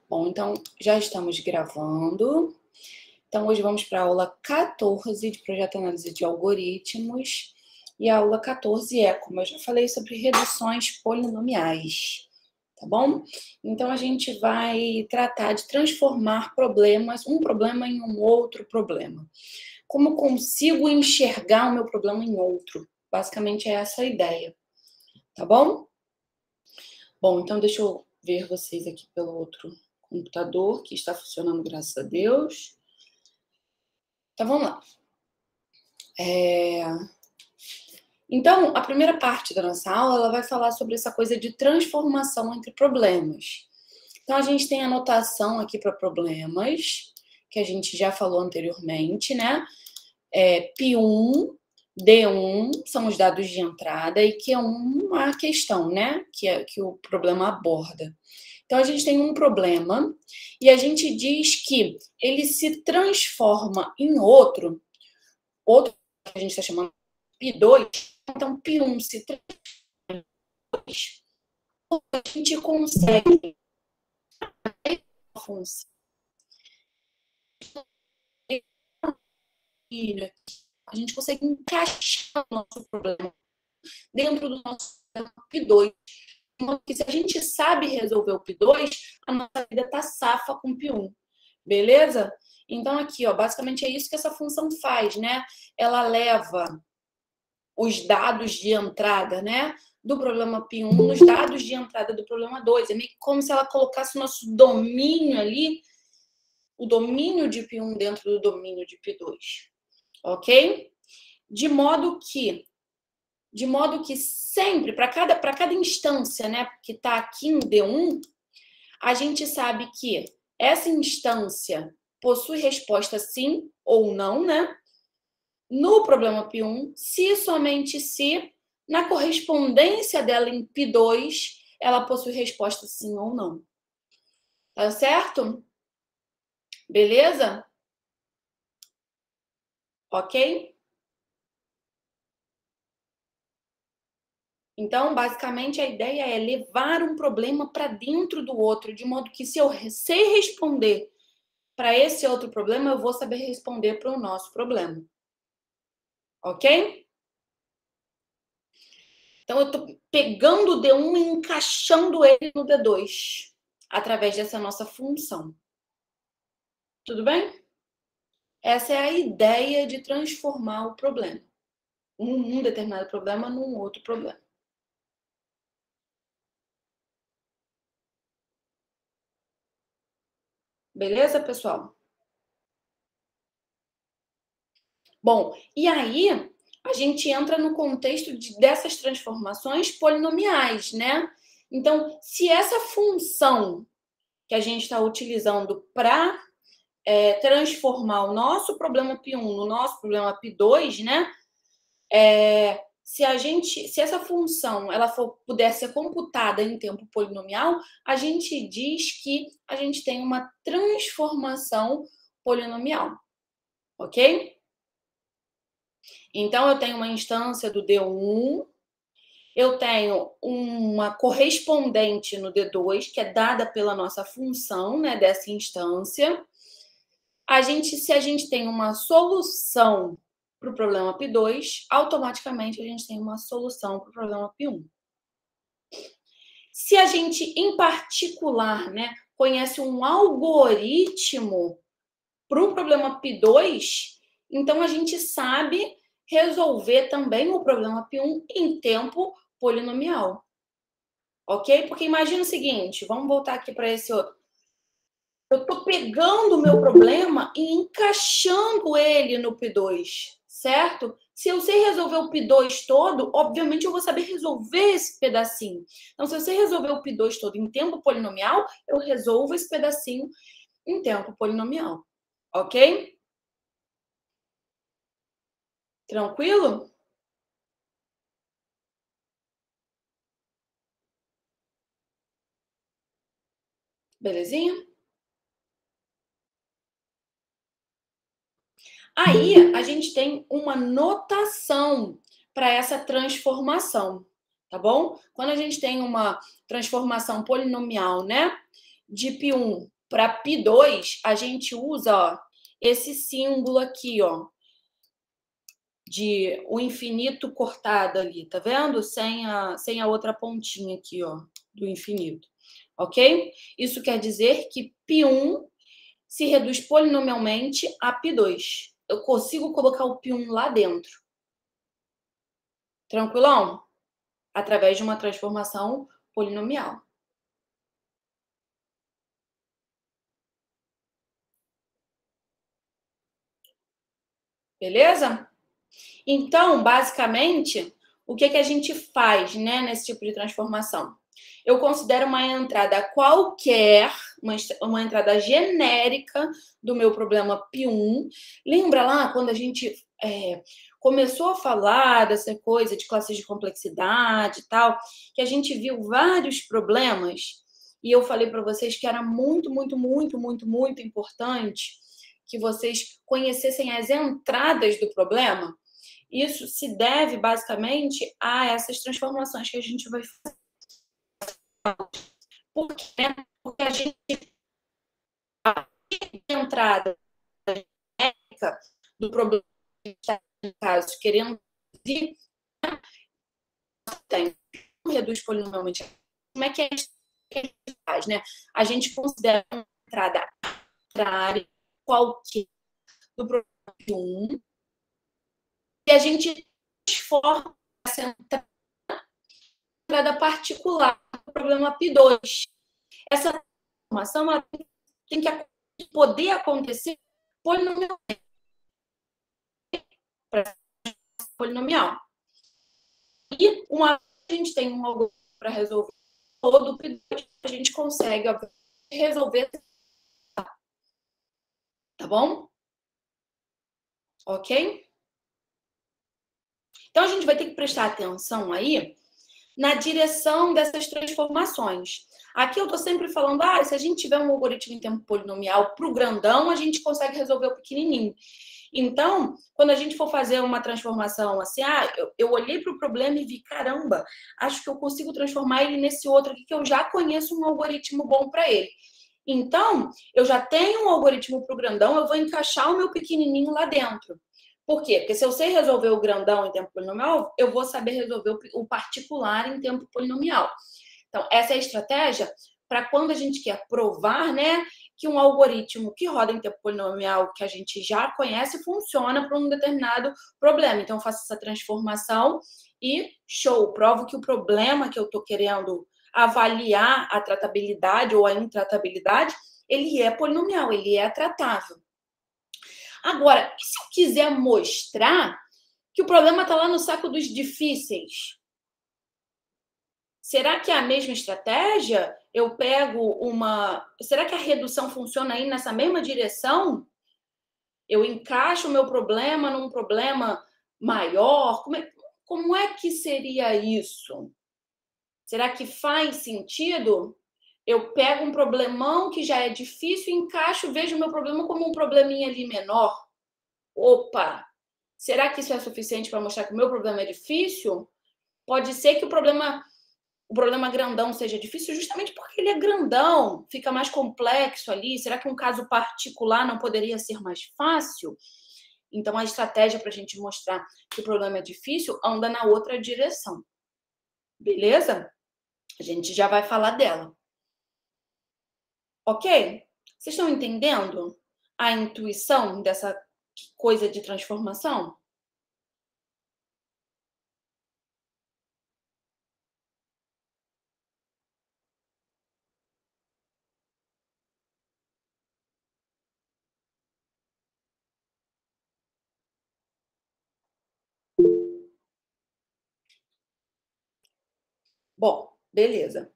Bom, então já estamos gravando. Então hoje vamos para a aula 14 de Projeto Análise de Algoritmos. E a aula 14 é, como eu já falei, sobre reduções polinomiais, tá bom? Então a gente vai tratar de transformar problemas, um problema em um outro problema. Como eu consigo enxergar o meu problema em outro? Basicamente é essa a ideia, tá bom? Bom, então deixa eu ver vocês aqui pelo outro computador, que está funcionando, graças a Deus. Então, vamos lá. Então, a primeira parte da nossa aula, ela vai falar sobre essa coisa de transformação entre problemas. Então, a gente tem a notação aqui para problemas, que a gente já falou anteriormente, né? P1, D1 são os dados de entrada e Q1 a questão, né? Que o problema aborda. Então, a gente tem um problema e a gente diz que ele se transforma em outro que a gente está chamando de P2. Então, P1 se transforma em 2, a gente consegue a função. A gente consegue encaixar o nosso problema dentro do nosso P2. Porque se a gente sabe resolver o P2, a nossa vida tá safa com o P1. Beleza? Então, aqui, ó, basicamente é isso que essa função faz, né? Ela leva os dados de entrada, né, do problema P1 nos dados de entrada do problema 2. É meio que como se ela colocasse o nosso domínio ali, o domínio de P1 dentro do domínio de P2. Ok? De modo que sempre, para cada instância, né, que está aqui no D1, a gente sabe que essa instância possui resposta sim ou não, né? No problema P1, se somente se, na correspondência dela em P2, ela possui resposta sim ou não. Tá certo? Beleza? Ok? Então, basicamente, a ideia é levar um problema para dentro do outro, de modo que se eu sei responder para esse outro problema, eu vou saber responder para o nosso problema. Ok? Então, eu estou pegando o D1 e encaixando ele no D2, através dessa nossa função. Tudo bem? Essa é a ideia de transformar o problema. Um determinado problema num outro problema. Beleza, pessoal? Bom, e aí a gente entra no contexto dessas transformações polinomiais, né? Então, se essa função que a gente está utilizando para transformar o nosso problema P1 no nosso problema P2, né? Se essa função ela puder ser computada em tempo polinomial, a gente diz que a gente tem uma transformação polinomial, ok? Então, eu tenho uma instância do D1, eu tenho uma correspondente no D2, que é dada pela nossa função, né, dessa instância. Se a gente tem uma solução para o problema P2, automaticamente a gente tem uma solução para o problema P1. Se a gente, em particular, né, conhece um algoritmo para o problema P2, então a gente sabe resolver também o problema P1 em tempo polinomial. Ok? Porque imagina o seguinte, vamos voltar aqui para esse outro. Eu estou pegando o meu problema e encaixando ele no P2, certo? Se eu sei resolver o P2 todo, obviamente eu vou saber resolver esse pedacinho. Então, se eu sei resolver o P2 todo em tempo polinomial, eu resolvo esse pedacinho em tempo polinomial. Ok? Tranquilo? Belezinha? Aí, a gente tem uma notação para essa transformação, tá bom? Quando a gente tem uma transformação polinomial, né, de P1 Para π2, a gente usa, ó, esse símbolo aqui, ó, de o infinito cortado ali, tá vendo? Sem a outra pontinha aqui, ó, do infinito, ok? Isso quer dizer que π1 se reduz polinomialmente a π2. Eu consigo colocar o π1 lá dentro. Tranquilão? Através de uma transformação polinomial. Beleza? Então, basicamente, o que a gente faz, né, nesse tipo de transformação? Eu considero uma entrada qualquer, uma entrada genérica do meu problema π1. Lembra lá quando a gente começou a falar dessa coisa de classes de complexidade e tal, que a gente viu vários problemas e eu falei para vocês que era muito, muito, muito, muito, muito importante que vocês conhecessem as entradas do problema? Isso se deve, basicamente, a essas transformações que a gente vai fazer. Por quê? Porque a gente a entrada do problema que está, no caso, querendo tem reduz polinomialmente. Como é que a gente faz, né? A gente considera uma entrada arbitrária qualquer do problema 1 e a gente transforma essa entrada particular do problema π2. Essa transformação tem que poder acontecer polinomialmente. Polinomial. E uma vez que a gente tem um algoritmo para resolver todo o π2, a gente consegue resolver. Tá bom? Ok? Então, a gente vai ter que prestar atenção aí na direção dessas transformações. Aqui eu estou sempre falando, se a gente tiver um algoritmo em tempo polinomial para o grandão, a gente consegue resolver o pequenininho. Então, quando a gente for fazer uma transformação assim, eu olhei para o problema e vi, caramba, acho que eu consigo transformar ele nesse outro aqui, que eu já conheço um algoritmo bom para ele. Então, eu já tenho um algoritmo para o grandão, eu vou encaixar o meu pequenininho lá dentro. Por quê? Porque se eu sei resolver o grandão em tempo polinomial, eu vou saber resolver o particular em tempo polinomial. Então, essa é a estratégia para quando a gente quer provar, né, que um algoritmo que roda em tempo polinomial, que a gente já conhece, funciona para um determinado problema. Então, eu faço essa transformação e, show, provo que o problema que eu estou querendo avaliar a tratabilidade ou a intratabilidade, ele é polinomial, ele é tratável. Agora, e se eu quiser mostrar que o problema está lá no saco dos difíceis? Será que é a mesma estratégia? Eu pego uma... Será que a redução funciona aí nessa mesma direção? Eu encaixo o meu problema num problema maior? Como é que seria isso? Será que faz sentido? Eu pego um problemão que já é difícil, encaixo, vejo o meu problema como um probleminha ali menor. Opa! Será que isso é suficiente para mostrar que o meu problema é difícil? Pode ser que o problema grandão seja difícil justamente porque ele é grandão, fica mais complexo ali. Será que um caso particular não poderia ser mais fácil? Então, a estratégia para a gente mostrar que o problema é difícil anda na outra direção. Beleza? A gente já vai falar dela. Ok? Vocês estão entendendo a intuição dessa coisa de transformação? Bom, beleza.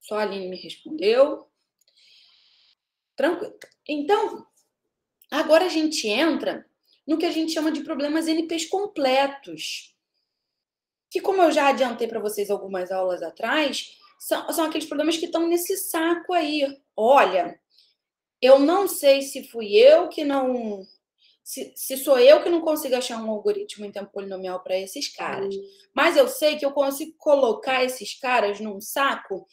Só a Aline me respondeu. Tranquilo. Então, agora a gente entra no que a gente chama de problemas NPs completos. Que, como eu já adiantei para vocês algumas aulas atrás, são aqueles problemas que estão nesse saco aí. Olha, eu não sei se fui eu que não... Se sou eu que não consigo achar um algoritmo em tempo polinomial para esses caras. Mas eu sei que eu consigo colocar esses caras num saco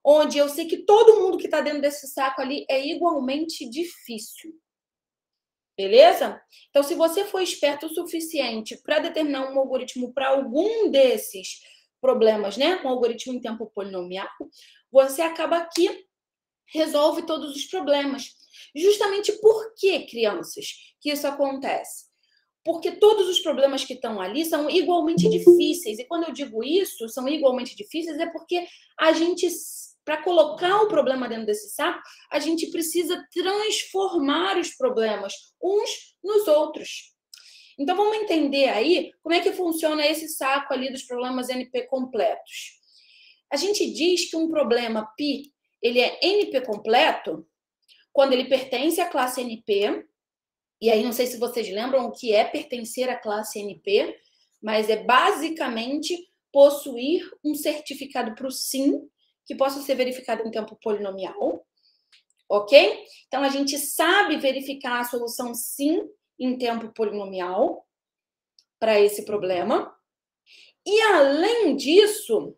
onde eu sei que todo mundo que está dentro desse saco ali é igualmente difícil. Beleza? Então, se você for esperto o suficiente para determinar um algoritmo para algum desses problemas, né, um algoritmo em tempo polinomial, você acaba que resolve todos os problemas. Justamente por que, crianças, que isso acontece? Porque todos os problemas que estão ali são igualmente difíceis. E quando eu digo isso, são igualmente difíceis, é porque a gente, para colocar o problema dentro desse saco, a gente precisa transformar os problemas uns nos outros. Então, vamos entender aí como é que funciona esse saco ali dos problemas NP completos. A gente diz que um problema π, ele é NP completo quando ele pertence à classe NP. E aí, não sei se vocês lembram o que é pertencer à classe NP, mas é basicamente possuir um certificado para o sim, que possa ser verificado em tempo polinomial, ok? Então, a gente sabe verificar a solução sim em tempo polinomial para esse problema. E, além disso,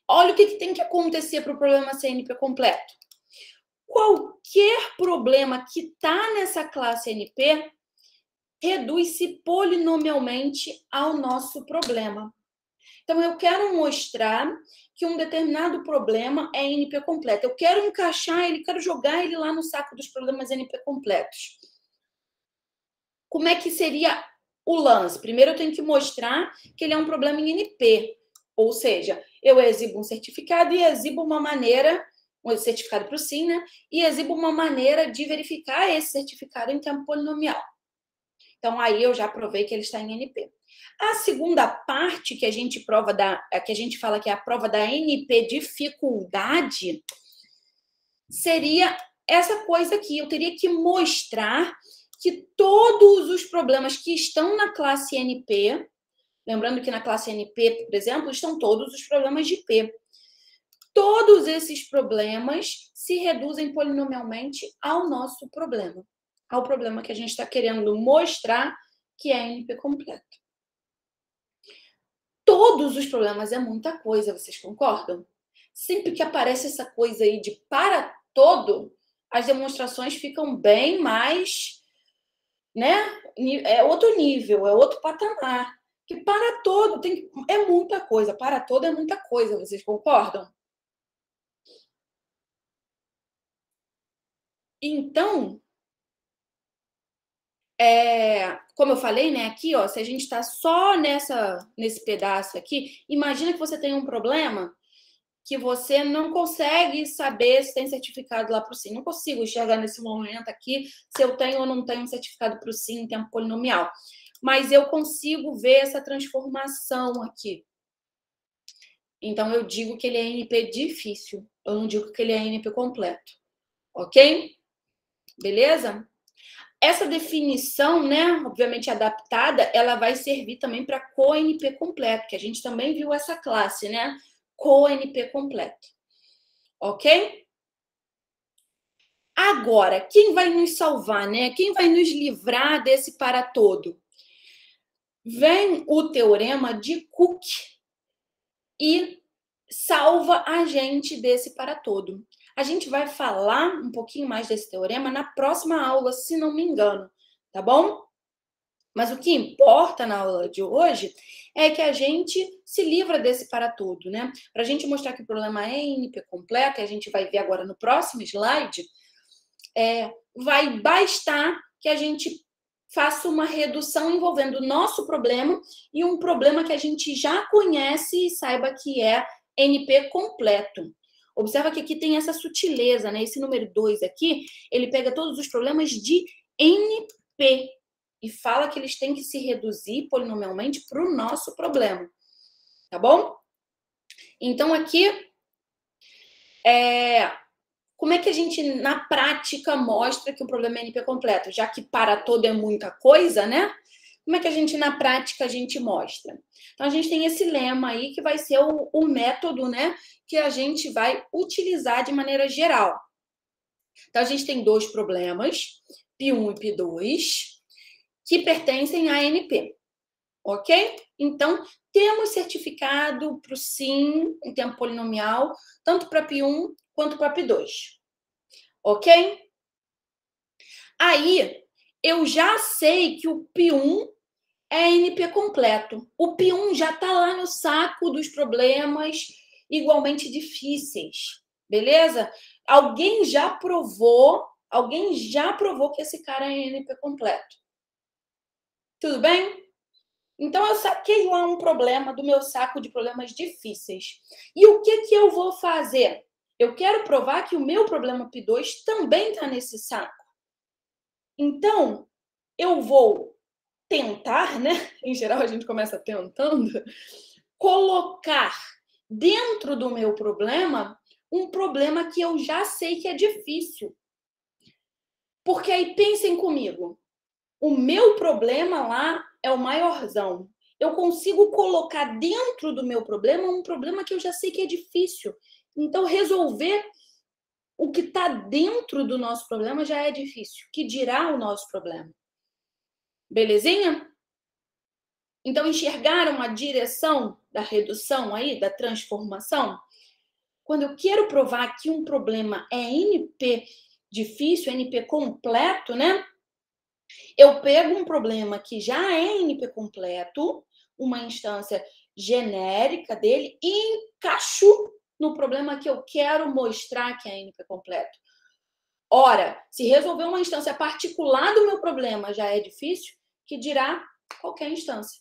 olha o que tem que acontecer para o problema ser NP completo. Qualquer problema que está nessa classe NP reduz-se polinomialmente ao nosso problema. Então, eu quero mostrar que um determinado problema é NP completo. Eu quero encaixar ele, quero jogar ele lá no saco dos problemas NP completos. Como é que seria o lance? Primeiro, eu tenho que mostrar que ele é um problema em NP. Ou seja, eu exibo um certificado e exibo uma maneira, um certificado para o sim, né? E exibo uma maneira de verificar esse certificado em tempo polinomial. Então, aí eu já provei que ele está em NP. A segunda parte que a gente prova que a gente fala que é a prova da NP dificuldade seria essa coisa aqui. Eu teria que mostrar que todos os problemas que estão na classe NP, lembrando que na classe NP, por exemplo, estão todos os problemas de P. Todos esses problemas se reduzem polinomialmente ao nosso problema, ao problema que a gente está querendo mostrar que é NP completo. Todos os problemas é muita coisa, vocês concordam? Sempre que aparece essa coisa aí de para todo, as demonstrações ficam bem mais, né? É outro nível, é outro patamar. Que para todo é muita coisa, para todo é muita coisa, vocês concordam? Então, como eu falei, né, aqui, ó, se a gente está só nesse pedaço aqui, imagina que você tem um problema que você não consegue saber se tem certificado lá para o sim. Não consigo enxergar nesse momento aqui se eu tenho ou não tenho um certificado para o sim em tempo polinomial. Mas eu consigo ver essa transformação aqui. Então, eu digo que ele é NP difícil. Eu não digo que ele é NP completo. Ok? Beleza? Essa definição, né, obviamente adaptada, ela vai servir também para co-NP completo, que a gente também viu essa classe, né? Co-NP completo. Ok? Agora, quem vai nos salvar, né? Quem vai nos livrar desse para todo? Vem o teorema de Cook e salva a gente desse para todo. A gente vai falar um pouquinho mais desse teorema na próxima aula, se não me engano, tá bom? Mas o que importa na aula de hoje é que a gente se livra desse para todo, né? Para a gente mostrar que o problema é NP completo, e a gente vai ver agora no próximo slide, vai bastar que a gente faça uma redução envolvendo o nosso problema e um problema que a gente já conhece e saiba que é NP completo. Observa que aqui tem essa sutileza, né? Esse número 2 aqui, ele pega todos os problemas de NP e fala que eles têm que se reduzir polinomialmente para o nosso problema. Tá bom? Então, aqui, como é que a gente, na prática, mostra que o problema é NP completo? Já que para todo é muita coisa, né? Como é que a gente, na prática, a gente mostra? Então, a gente tem esse lema aí que vai ser o método, né? Que a gente vai utilizar de maneira geral. Então, a gente tem dois problemas, π1 e π2, que pertencem a NP, ok? Então, temos certificado para o sim em tempo polinomial, tanto para P1 quanto para P2. Ok? Aí, eu já sei que o P1 é NP completo. O P1 já está lá no saco dos problemas igualmente difíceis. Beleza? Alguém já provou que esse cara é NP completo. Tudo bem? Então, eu saquei lá um problema do meu saco de problemas difíceis. E o que eu vou fazer? Eu quero provar que o meu problema P2 também está nesse saco. Então, eu vou tentar, né? Em geral, a gente começa tentando colocar dentro do meu problema um problema que eu já sei que é difícil. Porque aí pensem comigo, o meu problema lá é o maiorzão. Eu consigo colocar dentro do meu problema um problema que eu já sei que é difícil. Então, resolver o que está dentro do nosso problema já é difícil. Que dirá o nosso problema? Belezinha? Então, enxergaram a direção da redução aí, da transformação? Quando eu quero provar que um problema é NP difícil, NP completo, né? Eu pego um problema que já é NP completo, uma instância genérica dele, e encaixo no problema que eu quero mostrar que é NP completo. Ora, se resolver uma instância particular do meu problema já é difícil, que dirá qualquer instância.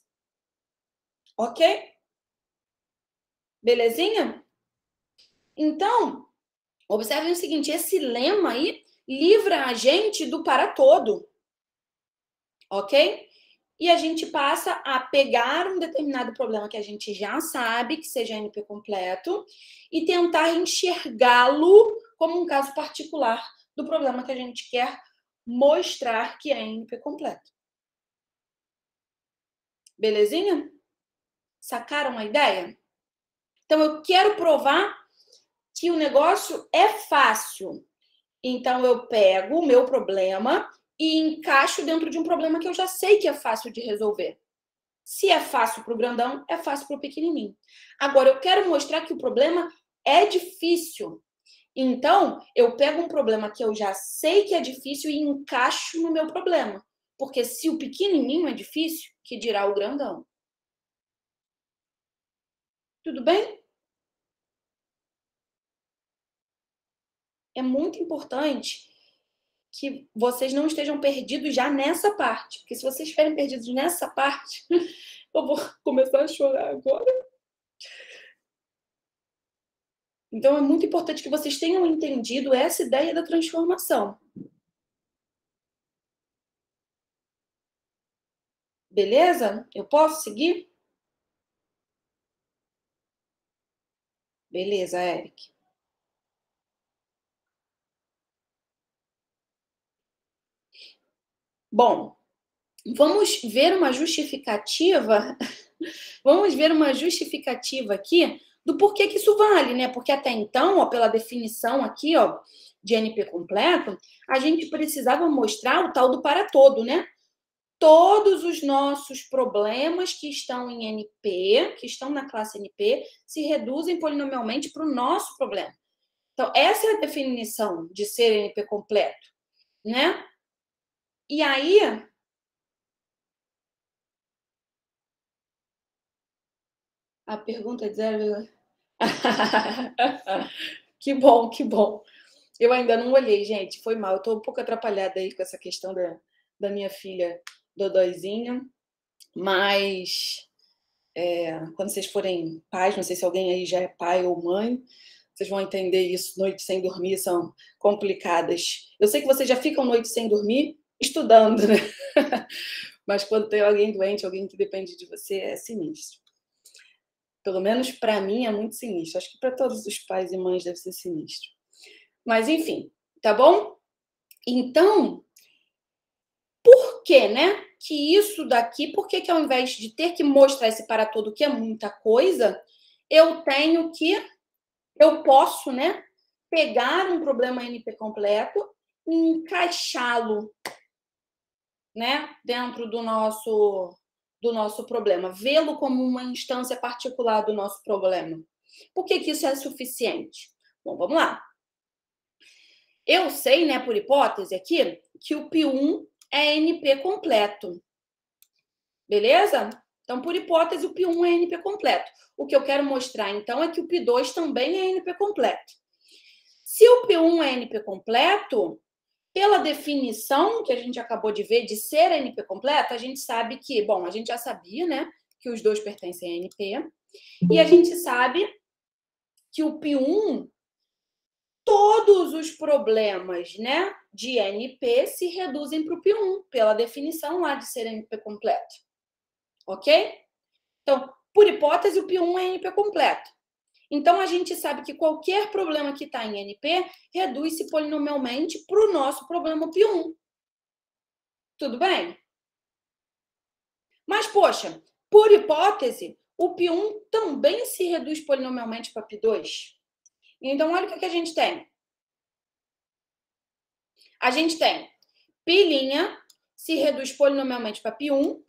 Ok? Belezinha? Então, observem o seguinte, esse lema aí livra a gente do para todo. Ok? E a gente passa a pegar um determinado problema que a gente já sabe que seja NP completo e tentar enxergá-lo como um caso particular do problema que a gente quer mostrar que é NP completo. Belezinha? Sacaram a ideia? Então, eu quero provar que o negócio é fácil. Então, eu pego o meu problema e encaixo dentro de um problema que eu já sei que é fácil de resolver. Se é fácil para o grandão, é fácil para o pequenininho. Agora, eu quero mostrar que o problema é difícil. Então, eu pego um problema que eu já sei que é difícil e encaixo no meu problema. Porque se o pequenininho é difícil, que dirá o grandão? Tudo bem? É muito importante que vocês não estejam perdidos já nessa parte. Porque se vocês estiverem perdidos nessa parte, eu vou começar a chorar agora. Então, é muito importante que vocês tenham entendido essa ideia da transformação. Beleza? Eu posso seguir? Beleza, Eric. Bom, vamos ver uma justificativa. Vamos ver uma justificativa aqui do porquê que isso vale, né? Porque até então, ó, pela definição aqui, ó, de NP completo, a gente precisava mostrar o tal do para todo, né? Todos os nossos problemas que estão em NP, que estão na classe NP, se reduzem polinomialmente para o nosso problema. Então, essa é a definição de ser NP completo, né? E aí, a pergunta é de 0. Que bom, que bom. Eu ainda não olhei, gente, foi mal. Eu tô um pouco atrapalhada aí com essa questão da minha filha Dodóizinha, mas quando vocês forem pais, não sei se alguém aí já é pai ou mãe, vocês vão entender isso. Noites sem dormir são complicadas. Eu sei que vocês já ficam noites sem dormir estudando, né? Mas quando tem alguém doente, alguém que depende de você, é sinistro. Pelo menos para mim é muito sinistro. Acho que para todos os pais e mães deve ser sinistro. Mas enfim, tá bom? Então, por que, né? Que isso daqui, por que ao invés de ter que mostrar esse para todo que é muita coisa, eu posso, né? Pegar um problema NP completo e encaixá-lo, né? Dentro do nosso do nosso problema, vê-lo como uma instância particular do nosso problema. Por que isso é suficiente? Bom, vamos lá. Eu sei, né, por hipótese aqui, que o π1 é NP completo. Beleza? Então, por hipótese, o π1 é NP completo. O que eu quero mostrar, então, é que o π2 também é NP completo. Se o π1 é NP completo, pela definição que a gente acabou de ver de ser NP completo, a gente sabe que, bom, a gente já sabia, né, que os dois pertencem a NP, e a gente sabe que o π1, todos os problemas, né, de NP se reduzem para o π1, pela definição lá de ser NP completo. Ok? Então, por hipótese, o π1 é NP completo. Então, a gente sabe que qualquer problema que está em NP reduz-se polinomialmente para o nosso problema π1. Tudo bem? Mas, poxa, por hipótese, o π1 também se reduz polinomialmente para π2. Então, olha o que a gente tem. A gente tem π' se reduz polinomialmente para π1,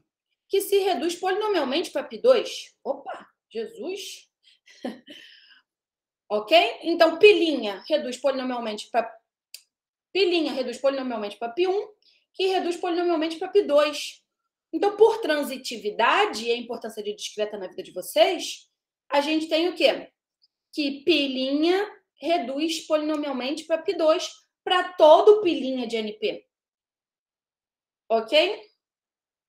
que se reduz polinomialmente para π2. Opa, Jesus! Ok? Então, π' reduz polinomialmente para π1, que reduz polinomialmente para π2. Então, por transitividade e a importância de discreta na vida de vocês, a gente tem o quê? Que π' reduz polinomialmente para π2, para todo π' de NP. Ok?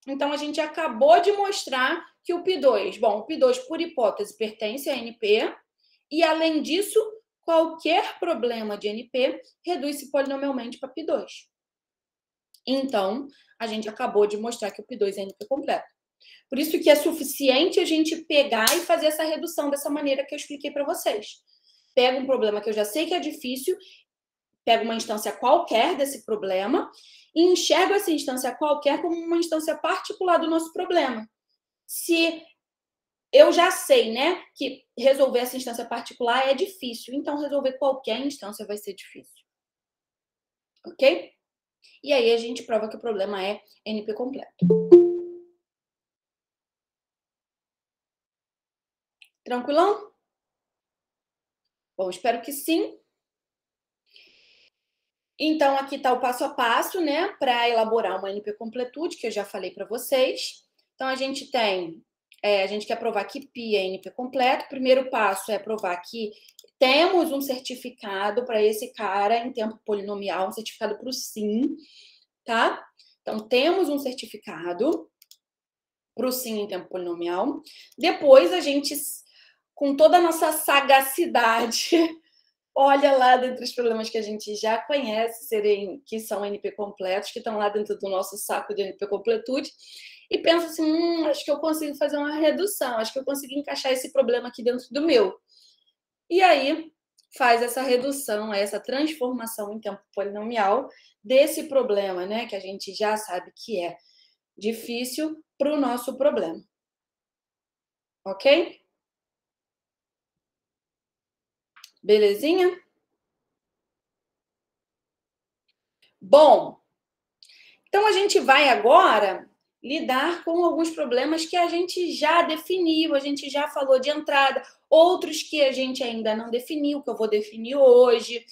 Então, a gente acabou de mostrar que o π2, bom, o π2, por hipótese, pertence a NP, e, além disso, qualquer problema de NP reduz-se polinomialmente para π2. Então, a gente acabou de mostrar que o π2 é NP completo. Por isso que é suficiente a gente pegar e fazer essa redução dessa maneira que eu expliquei para vocês. Pega um problema que eu já sei que é difícil, pega uma instância qualquer desse problema e enxerga essa instância qualquer como uma instância particular do nosso problema. Se eu já sei, né, que resolver essa instância particular é difícil, então resolver qualquer instância vai ser difícil. Ok? E aí a gente prova que o problema é NP completo. Tranquilão? Bom, espero que sim. Então, aqui está o passo a passo, né, para elaborar uma NP completude, que eu já falei para vocês. Então, a gente tem, a gente quer provar que π é NP completo. O primeiro passo é provar que temos um certificado para esse cara em tempo polinomial, um certificado para o sim, tá? Então, temos um certificado para o sim em tempo polinomial. Depois, a gente, com toda a nossa sagacidade, olha lá dentro dos problemas que a gente já conhece, que são NP completos, que estão lá dentro do nosso saco de NP completude, e pensa assim, acho que eu consigo fazer uma redução, acho que eu consigo encaixar esse problema aqui dentro do meu. E aí, faz essa redução, essa transformação em tempo polinomial desse problema, né, que a gente já sabe que é difícil, para o nosso problema. Ok? Belezinha? Bom, então a gente vai agora lidar com alguns problemas que a gente já definiu, a gente já falou de entrada, outros que a gente ainda não definiu, que eu vou definir hoje,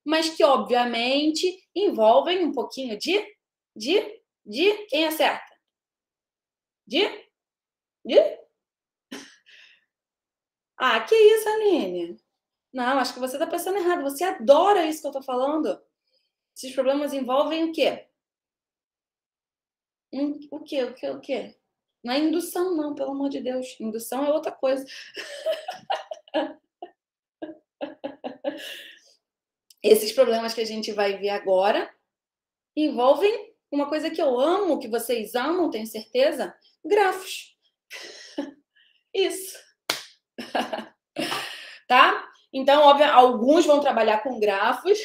mas que, obviamente, envolvem um pouquinho de quem acerta? De? Ah, que isso, Aline? Não, acho que você está pensando errado. Você adora isso que eu estou falando. Esses problemas envolvem o quê? O quê? O quê? Não é indução, não, pelo amor de Deus. Indução é outra coisa. Esses problemas que a gente vai ver agora envolvem uma coisa que eu amo, que vocês amam, tenho certeza, grafos. Isso. Tá? Então, óbvio, alguns vão trabalhar com grafos.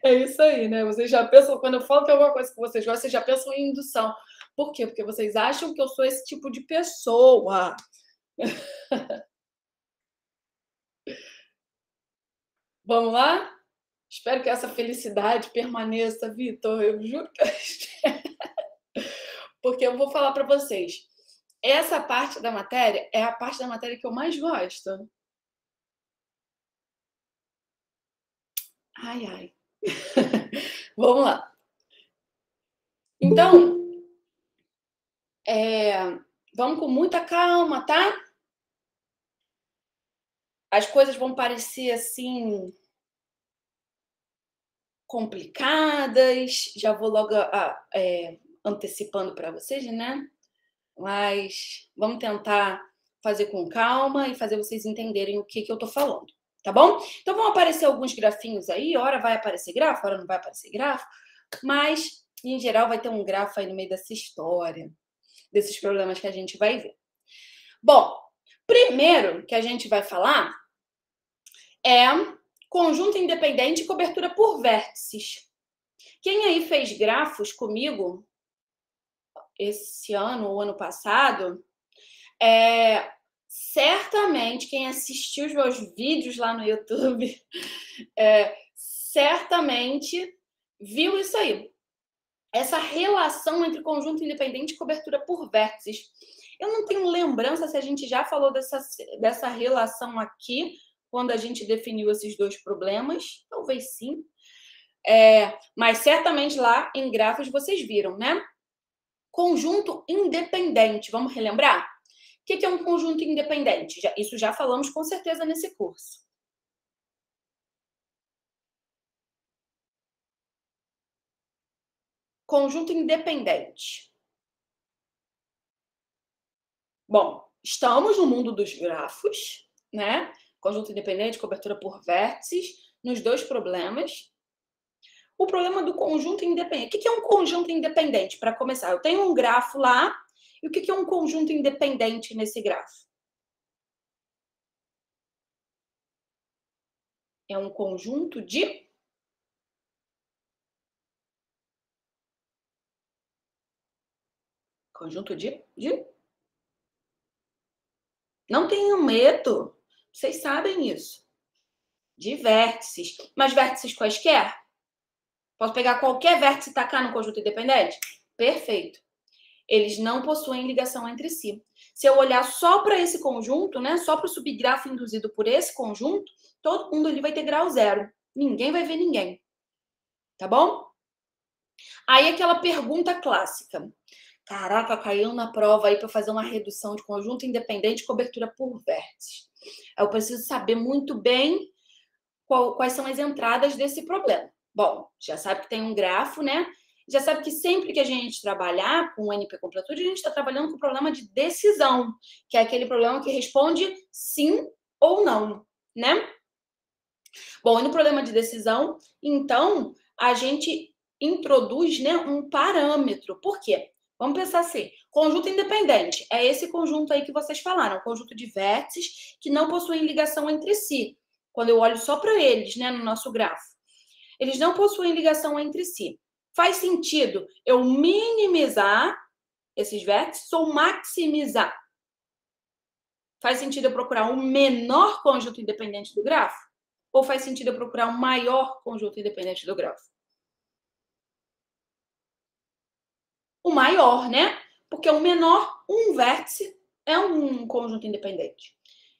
É isso aí, né? Vocês já pensam, quando eu falo que é alguma coisa que vocês gostam, vocês já pensam em indução. Por quê? Porque vocês acham que eu sou esse tipo de pessoa. Vamos lá? Espero que essa felicidade permaneça, Vitor. Eu juro que eu espero. Porque eu vou falar para vocês, essa parte da matéria é a parte da matéria que eu mais gosto. Ai, ai. Vamos lá. Então, vamos com muita calma, tá? As coisas vão parecer assim complicadas. Já vou logo antecipando para vocês, né? Mas vamos tentar fazer com calma e fazer vocês entenderem o que eu tô falando, tá bom? Então vão aparecer alguns grafinhos aí, hora vai aparecer grafo, hora não vai aparecer grafo, mas em geral vai ter um grafo aí no meio dessa história, desses problemas que a gente vai ver. Bom, primeiro que a gente vai falar é conjunto independente e cobertura por vértices. Quem aí fez grafos comigo esse ano ou ano passado, certamente quem assistiu os meus vídeos lá no YouTube, certamente viu isso aí. Essa relação entre conjunto independente e cobertura por vértices. Eu não tenho lembrança se a gente já falou dessa relação aqui, quando a gente definiu esses dois problemas. Talvez sim. Mas certamente lá em grafos vocês viram, né? Conjunto independente. Vamos relembrar? O que é um conjunto independente? Isso já falamos com certeza nesse curso. Conjunto independente. Bom, estamos no mundo dos grafos, né? Conjunto independente, cobertura por vértices, nos dois problemas. O problema do conjunto independente. O que é um conjunto independente? Para começar, eu tenho um grafo lá, e o que é um conjunto independente nesse grafo? É um conjunto de... Conjunto de... Não tenham medo. Vocês sabem isso. De vértices. Mas vértices quaisquer? Posso pegar qualquer vértice e tacar no conjunto independente? Perfeito. Eles não possuem ligação entre si. Se eu olhar só para esse conjunto, né, só para o subgrafo induzido por esse conjunto, todo mundo ali vai ter grau zero. Ninguém vai ver ninguém. Tá bom? Aí aquela pergunta clássica. Caraca, caiu na prova aí para fazer uma redução de conjunto independente, cobertura por vértices. Eu preciso saber muito bem quais são as entradas desse problema. Bom, já sabe que tem um grafo, né? Já sabe que sempre que a gente trabalhar com o NP Completude, a gente está trabalhando com o problema de decisão, que é aquele problema que responde sim ou não, né? Bom, e no problema de decisão, então, a gente introduz, né, um parâmetro. Por quê? Vamos pensar assim, conjunto independente, é esse conjunto aí que vocês falaram, conjunto de vértices que não possuem ligação entre si. Quando eu olho só para eles, né, no nosso grafo. Eles não possuem ligação entre si. Faz sentido eu minimizar esses vértices ou maximizar? Faz sentido eu procurar um menor conjunto independente do grafo? Ou faz sentido eu procurar um maior conjunto independente do grafo? O maior, né? Porque o menor, um vértice, é um conjunto independente.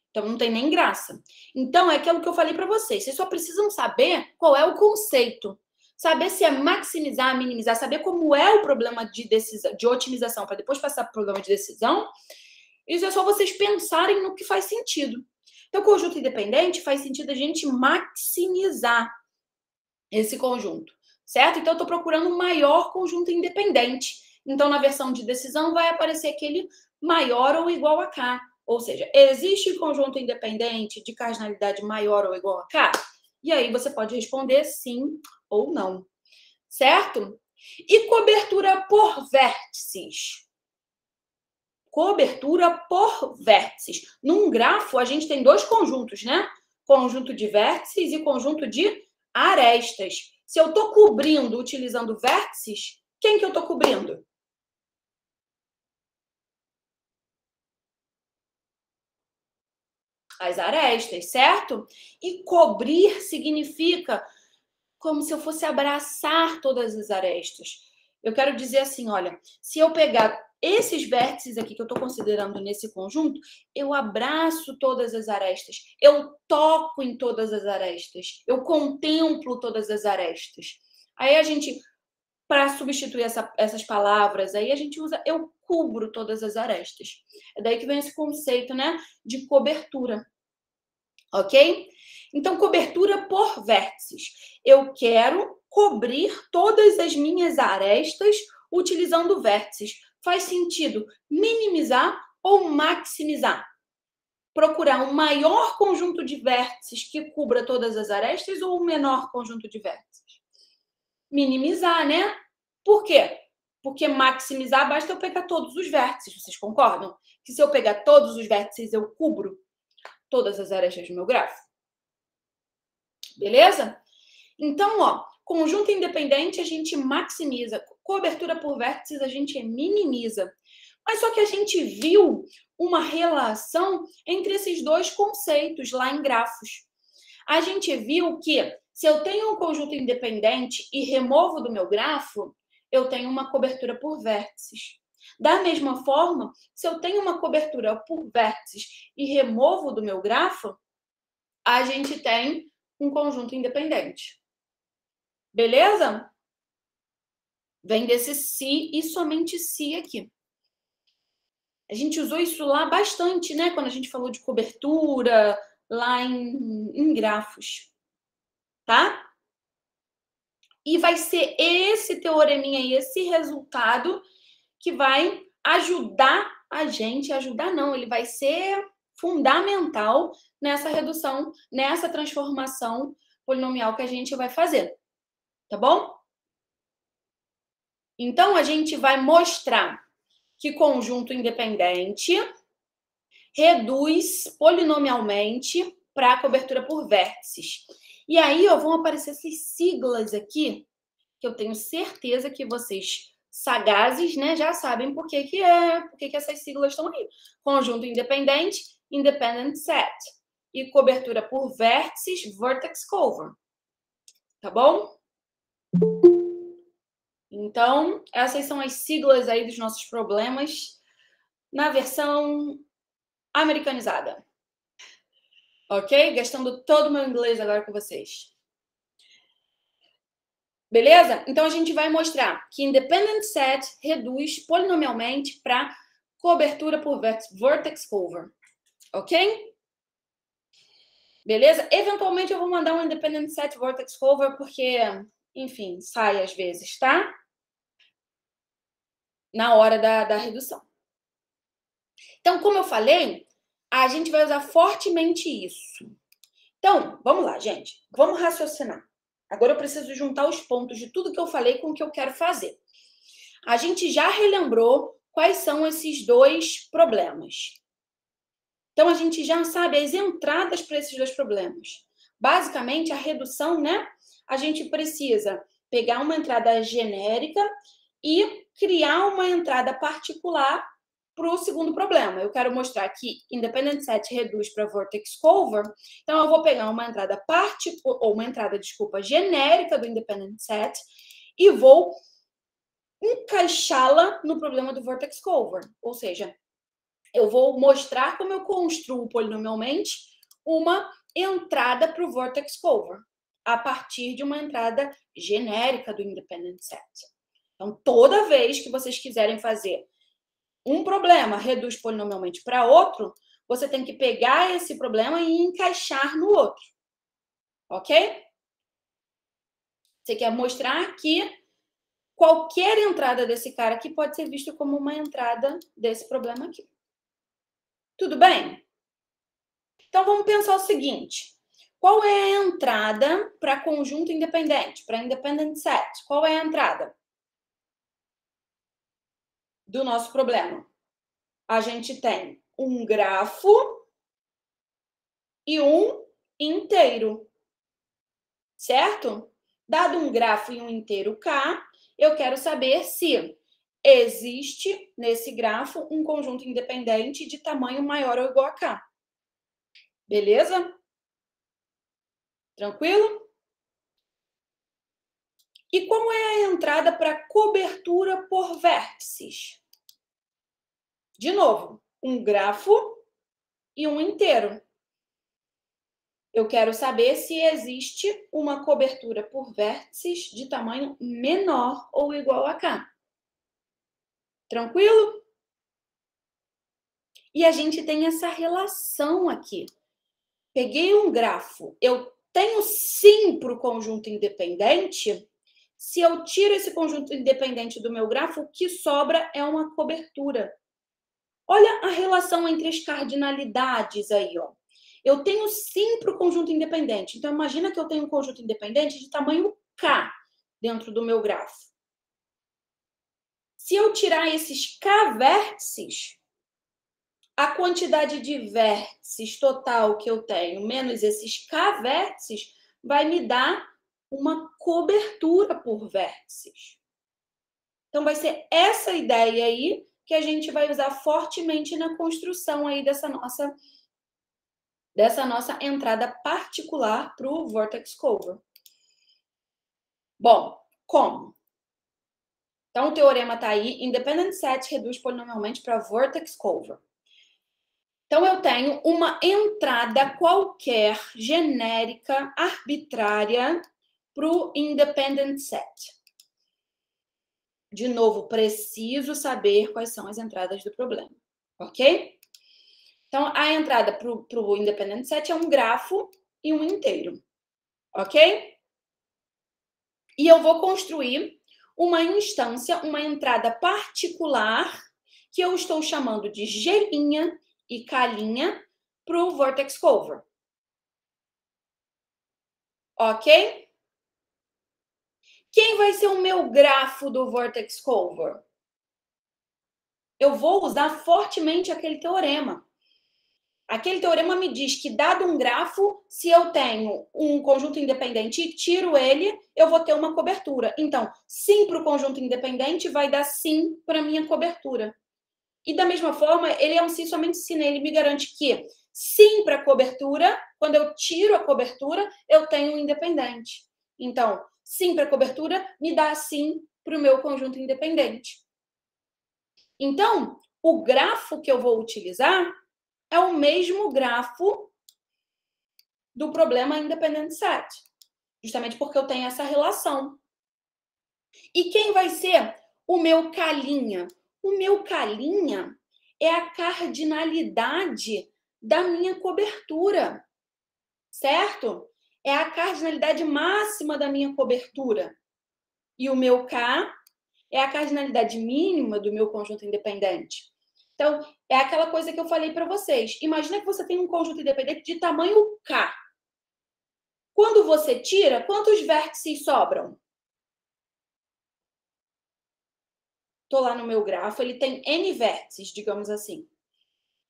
Então, não tem nem graça. Então, é aquilo que eu falei para vocês. Vocês só precisam saber qual é o conceito. Saber se é maximizar, minimizar, saber como é o problema de decisão, de otimização, para depois passar para o problema de decisão. Isso é só vocês pensarem no que faz sentido. Então, conjunto independente faz sentido a gente maximizar esse conjunto, certo? Então, eu estou procurando um maior conjunto independente. Então, na versão de decisão, vai aparecer aquele maior ou igual a K. Ou seja, existe conjunto independente de cardinalidade maior ou igual a K? E aí você pode responder sim ou não, certo? E cobertura por vértices? Cobertura por vértices. Num grafo, a gente tem dois conjuntos, né? Conjunto de vértices e conjunto de arestas. Se eu estou cobrindo utilizando vértices, quem que eu estou cobrindo? As arestas, certo? E cobrir significa como se eu fosse abraçar todas as arestas. Eu quero dizer assim, olha, se eu pegar esses vértices aqui que eu estou considerando nesse conjunto, eu abraço todas as arestas, eu toco em todas as arestas, eu contemplo todas as arestas. Aí a gente, para substituir essas palavras, aí a gente usa eu cubro todas as arestas. É daí que vem esse conceito, né, de cobertura. Ok? Então, cobertura por vértices. Eu quero cobrir todas as minhas arestas utilizando vértices. Faz sentido minimizar ou maximizar? Procurar um maior conjunto de vértices que cubra todas as arestas ou um menor conjunto de vértices? Minimizar, né? Por quê? Porque maximizar basta eu pegar todos os vértices. Vocês concordam? Que se eu pegar todos os vértices, eu cubro todas as arestas do meu gráfico. Beleza? Então, ó, conjunto independente a gente maximiza, cobertura por vértices a gente minimiza. Mas só que a gente viu uma relação entre esses dois conceitos lá em grafos. A gente viu que se eu tenho um conjunto independente e removo do meu grafo, eu tenho uma cobertura por vértices. Da mesma forma, se eu tenho uma cobertura por vértices e removo do meu grafo, a gente tem um conjunto independente. Beleza? Vem desse se e somente se aqui. A gente usou isso lá bastante, né? Quando a gente falou de cobertura, lá em grafos. Tá? E vai ser esse teoreminha aí, esse resultado que vai ajudar a gente, ajudar não, ele vai ser fundamental nessa redução, nessa transformação polinomial que a gente vai fazer. Tá bom? Então, a gente vai mostrar que conjunto independente reduz polinomialmente para a cobertura por vértices. E aí, ó, vão aparecer essas siglas aqui, que eu tenho certeza que vocês sagazes, né, já sabem por que essas siglas estão aí. Conjunto independente, independent set. E cobertura por vértices, vertex cover. Tá bom? Então, essas são as siglas aí dos nossos problemas na versão americanizada. Ok? Gastando todo o meu inglês agora com vocês. Beleza? Então, a gente vai mostrar que independent set reduz polinomialmente para cobertura por vertex cover. Ok? Beleza? Eventualmente, eu vou mandar um independent set vertex cover porque, enfim, sai às vezes, tá? Na hora da redução. Então, como eu falei, a gente vai usar fortemente isso. Então, vamos lá, gente. Vamos raciocinar. Agora eu preciso juntar os pontos de tudo que eu falei com o que eu quero fazer. A gente já relembrou quais são esses dois problemas. Então, a gente já sabe as entradas para esses dois problemas. Basicamente, a redução, né? A gente precisa pegar uma entrada genérica e criar uma entrada particular para o segundo problema. Eu quero mostrar que independent set reduz para vertex cover. Então, eu vou pegar uma entrada genérica do independent set e vou encaixá-la no problema do vertex cover. Ou seja, eu vou mostrar como eu construo polinomialmente uma entrada para o vertex cover a partir de uma entrada genérica do independent set. Então, toda vez que vocês quiserem fazer um problema reduz polinomialmente para outro, você tem que pegar esse problema e encaixar no outro. Ok? Você quer mostrar que qualquer entrada desse cara aqui pode ser visto como uma entrada desse problema aqui. Tudo bem? Então, vamos pensar o seguinte. Qual é a entrada para conjunto independente, para independent set? Qual é a entrada do nosso problema? A gente tem um grafo e um inteiro, certo? Dado um grafo e um inteiro K, eu quero saber se existe nesse grafo um conjunto independente de tamanho maior ou igual a K. Beleza? Tranquilo? E como é a entrada para cobertura por vértices? De novo, um grafo e um inteiro. Eu quero saber se existe uma cobertura por vértices de tamanho menor ou igual a K. Tranquilo? E a gente tem essa relação aqui. Peguei um grafo, eu tenho sim para o conjunto independente. Se eu tiro esse conjunto independente do meu grafo, o que sobra é uma cobertura. Olha a relação entre as cardinalidades aí, ó. Eu tenho sim para o conjunto independente. Então, imagina que eu tenho um conjunto independente de tamanho K dentro do meu grafo. Se eu tirar esses K vértices, a quantidade de vértices total que eu tenho, menos esses K vértices, vai me dar uma cobertura por vértices. Então, vai ser essa ideia aí que a gente vai usar fortemente na construção aí dessa nossa entrada particular para o Vortex Cover. Bom, como? Então, o teorema está aí. Independent set reduz polinomialmente para Vortex Cover. Então, eu tenho uma entrada qualquer, genérica, arbitrária, para o independent set. De novo, preciso saber quais são as entradas do problema, ok? Então, a entrada para o independent set é um grafo e um inteiro, ok? E eu vou construir uma instância, uma entrada particular, que eu estou chamando de G' e K' para o Vortex Cover. Ok? Quem vai ser o meu grafo do Vortex Cover? Eu vou usar fortemente aquele teorema. Aquele teorema me diz que, dado um grafo, se eu tenho um conjunto independente e tiro ele, eu vou ter uma cobertura. Então, sim para o conjunto independente vai dar sim para a minha cobertura. E da mesma forma, ele é um sim somente se, né? Ele me garante que sim para a cobertura, quando eu tiro a cobertura, eu tenho um independente. Então, sim para a cobertura me dá sim para o meu conjunto independente. Então, o grafo que eu vou utilizar é o mesmo grafo do problema independent set, justamente porque eu tenho essa relação. E quem vai ser o meu K'? O meu K' é a cardinalidade da minha cobertura, certo? É a cardinalidade máxima da minha cobertura. E o meu K é a cardinalidade mínima do meu conjunto independente. Então, é aquela coisa que eu falei para vocês. Imagina que você tem um conjunto independente de tamanho K. Quando você tira, quantos vértices sobram? Estou lá no meu grafo, ele tem N vértices, digamos assim.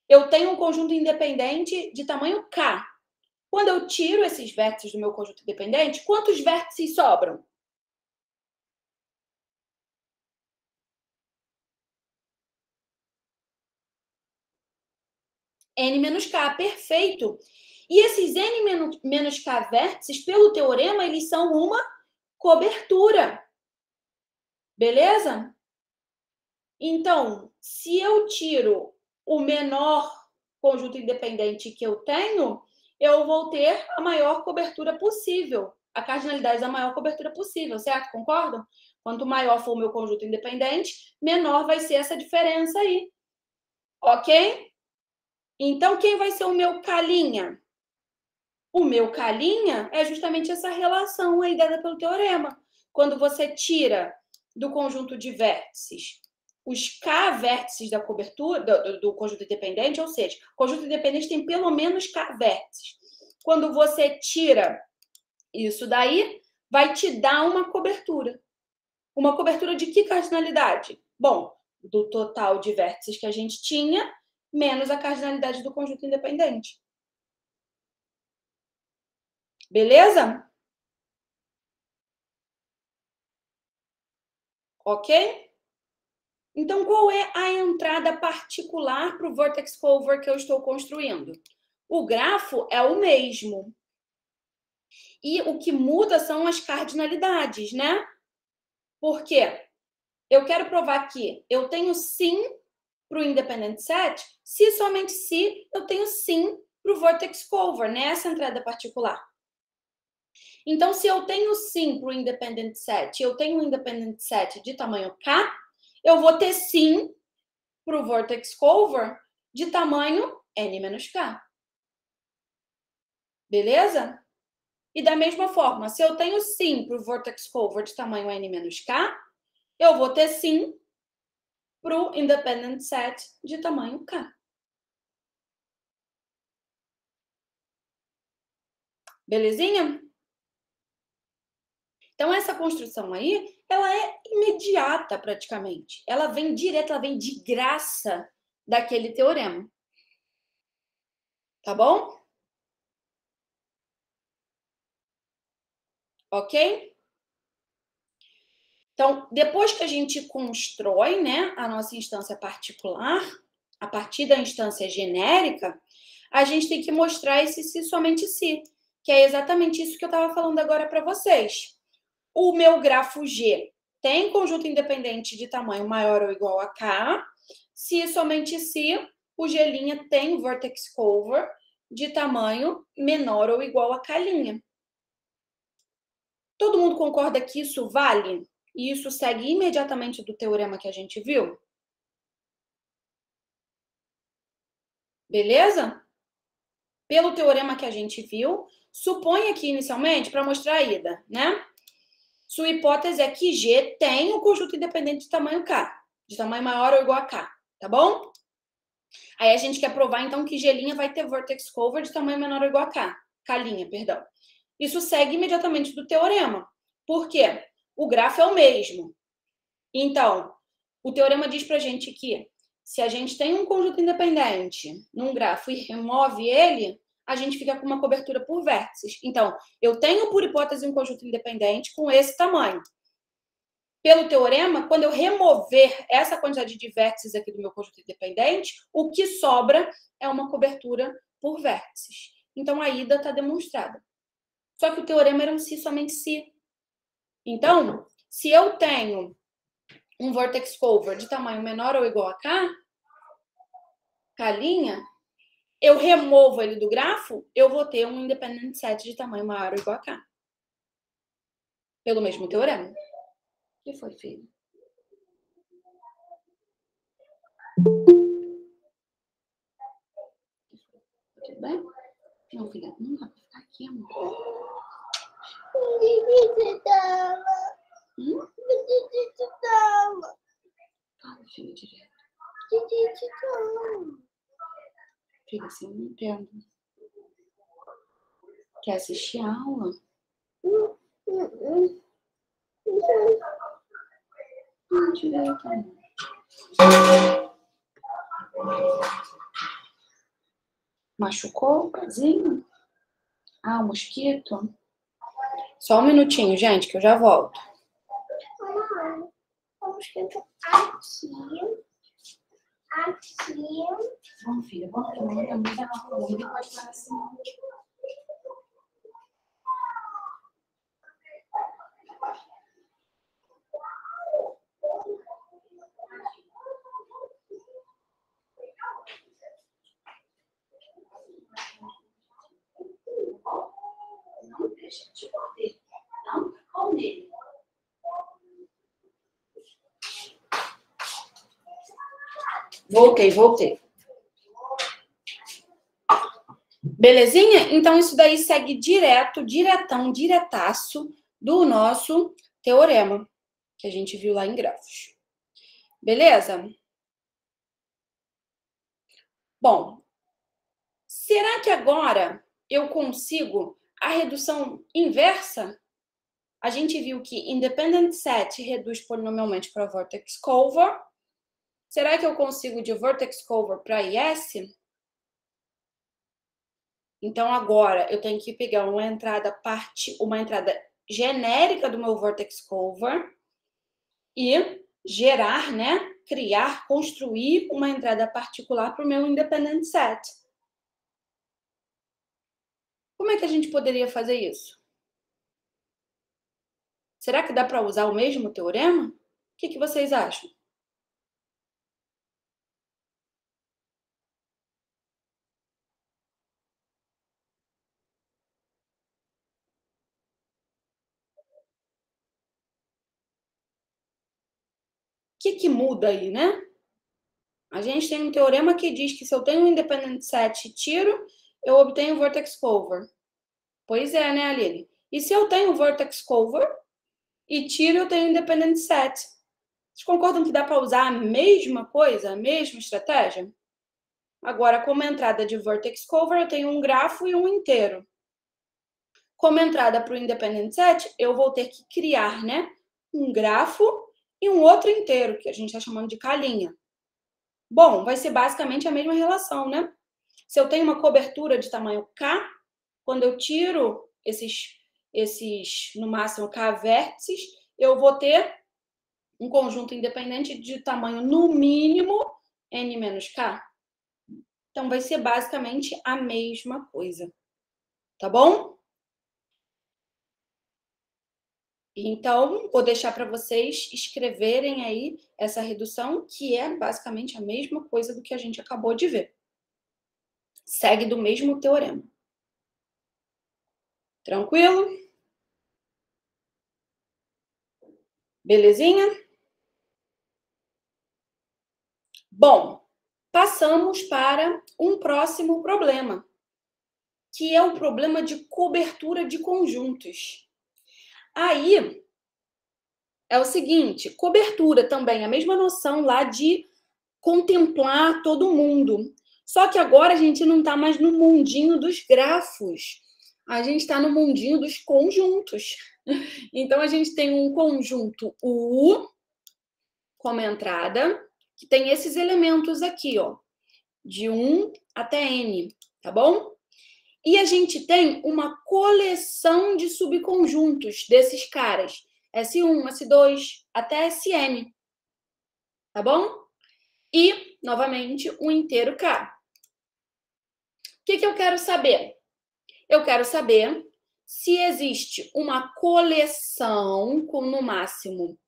Eu tenho um conjunto independente de tamanho K. Quando eu tiro esses vértices do meu conjunto independente, quantos vértices sobram? N menos K, perfeito. E esses N menos K vértices, pelo teorema, eles são uma cobertura. Beleza? Então, se eu tiro o menor conjunto independente que eu tenho, eu vou ter a maior cobertura possível. A cardinalidade da maior cobertura possível, certo? Concordam? Quanto maior for o meu conjunto independente, menor vai ser essa diferença aí. Ok? Então, quem vai ser o meu K'? O meu K' é justamente essa relação aí dada pelo teorema. Quando você tira do conjunto de vértices os K vértices da cobertura, do conjunto independente, ou seja, o conjunto independente tem pelo menos K vértices. Quando você tira isso daí, vai te dar uma cobertura. Uma cobertura de que cardinalidade? Bom, do total de vértices que a gente tinha, menos a cardinalidade do conjunto independente. Beleza? Ok? Então, qual é a entrada particular para o Vortex Cover que eu estou construindo? O grafo é o mesmo. E o que muda são as cardinalidades, né? Por quê? Eu quero provar que eu tenho sim para o independent set, se somente se eu tenho sim para o vertex cover, nessa entrada particular. Então, se eu tenho sim para o independent set, eu tenho um independent set de tamanho K, eu vou ter sim para o vertex cover de tamanho N-K. Beleza? E da mesma forma, se eu tenho sim para o vertex cover de tamanho N-K, eu vou ter sim para o independent set de tamanho K. Belezinha? Então, essa construção aí, ela é imediata praticamente. Ela vem direto, ela vem de graça daquele teorema. Tá bom? Ok? Então, depois que a gente constrói, né, a nossa instância particular, a partir da instância genérica, a gente tem que mostrar esse se somente se, que é exatamente isso que eu estava falando agora para vocês. O meu grafo G tem conjunto independente de tamanho maior ou igual a K, se somente se o G' tem vertex cover de tamanho menor ou igual a K'. Todo mundo concorda que isso vale? E isso segue imediatamente do teorema que a gente viu? Beleza? Pelo teorema que a gente viu, supõe aqui inicialmente, para mostrar a ida, né? Sua hipótese é que G tem um conjunto independente de tamanho K, de tamanho maior ou igual a K, tá bom? Aí a gente quer provar, então, que G' vai ter vertex cover de tamanho menor ou igual a K. K', perdão. Isso segue imediatamente do teorema. Por quê? O grafo é o mesmo. Então, o teorema diz pra gente que se a gente tem um conjunto independente num grafo e remove ele, a gente fica com uma cobertura por vértices. Então, eu tenho, por hipótese, um conjunto independente com esse tamanho. Pelo teorema, quando eu remover essa quantidade de vértices aqui do meu conjunto independente, o que sobra é uma cobertura por vértices. Então, a ida está demonstrada. Só que o teorema era um se somente se. Então, se eu tenho um vertex cover de tamanho menor ou igual a K, K', eu removo ele do grafo, eu vou ter um independent set de tamanho maior ou igual a K. Pelo mesmo teorema. O que foi, filho? Tudo bem? Não, filha, não dá pra ficar aqui, amor. Fala, filha, direto. Filha, assim eu não entendo. Quer assistir a aula? Não, direto, amor. Machucou o pezinho? Ah, o mosquito? Só um minutinho, gente, que eu já volto. O mosquito aqui. Vamos, filha, vamos que a mamãe também tá na rua. Ele pode estar assim. Não deixa de morder. Não com ele. Voltei. Belezinha? Então, isso daí segue diretaço do nosso teorema, que a gente viu lá em grafos. Beleza? Bom, será que agora eu consigo a redução inversa? A gente viu que independent set reduz polinomialmente para vertex cover. Será que eu consigo de vertex cover para IS? Então, agora, eu tenho que pegar uma entrada genérica do meu vertex cover e gerar, né? Criar, construir uma entrada particular para o meu independent set. Como é que a gente poderia fazer isso? Será que dá para usar o mesmo teorema? O que vocês acham? O que muda aí, né? A gente tem um teorema que diz que se eu tenho um independent set e tiro, eu obtenho o vertex cover. Pois é, né, Aline? E se eu tenho o vertex cover e tiro, eu tenho independent set. Vocês concordam que dá para usar a mesma coisa, a mesma estratégia? Agora, como entrada de vertex cover, eu tenho um grafo e um inteiro. Como entrada para o independent set, eu vou ter que criar, né, um grafo e um outro inteiro, que a gente está chamando de calinha. Bom, vai ser basicamente a mesma relação, né? Se eu tenho uma cobertura de tamanho K, quando eu tiro esses no máximo K vértices, eu vou ter um conjunto independente de tamanho, no mínimo, N menos K. Então, vai ser basicamente a mesma coisa. Tá bom? Então, vou deixar para vocês escreverem aí essa redução, que é basicamente a mesma coisa do que a gente acabou de ver. Segue do mesmo teorema. Tranquilo? Belezinha? Bom, passamos para um próximo problema, que é o problema de cobertura de conjuntos. Aí, é o seguinte, cobertura também, a mesma noção lá de contemplar todo mundo. Só que agora a gente não está mais no mundinho dos grafos. A gente está no mundinho dos conjuntos. Então, a gente tem um conjunto U como entrada, que tem esses elementos aqui, ó, de 1 até N, tá bom? E a gente tem uma coleção de subconjuntos desses caras, S1, S2, até Sn, tá bom? E, novamente, um inteiro K. O que eu quero saber? Eu quero saber se existe uma coleção com, no máximo,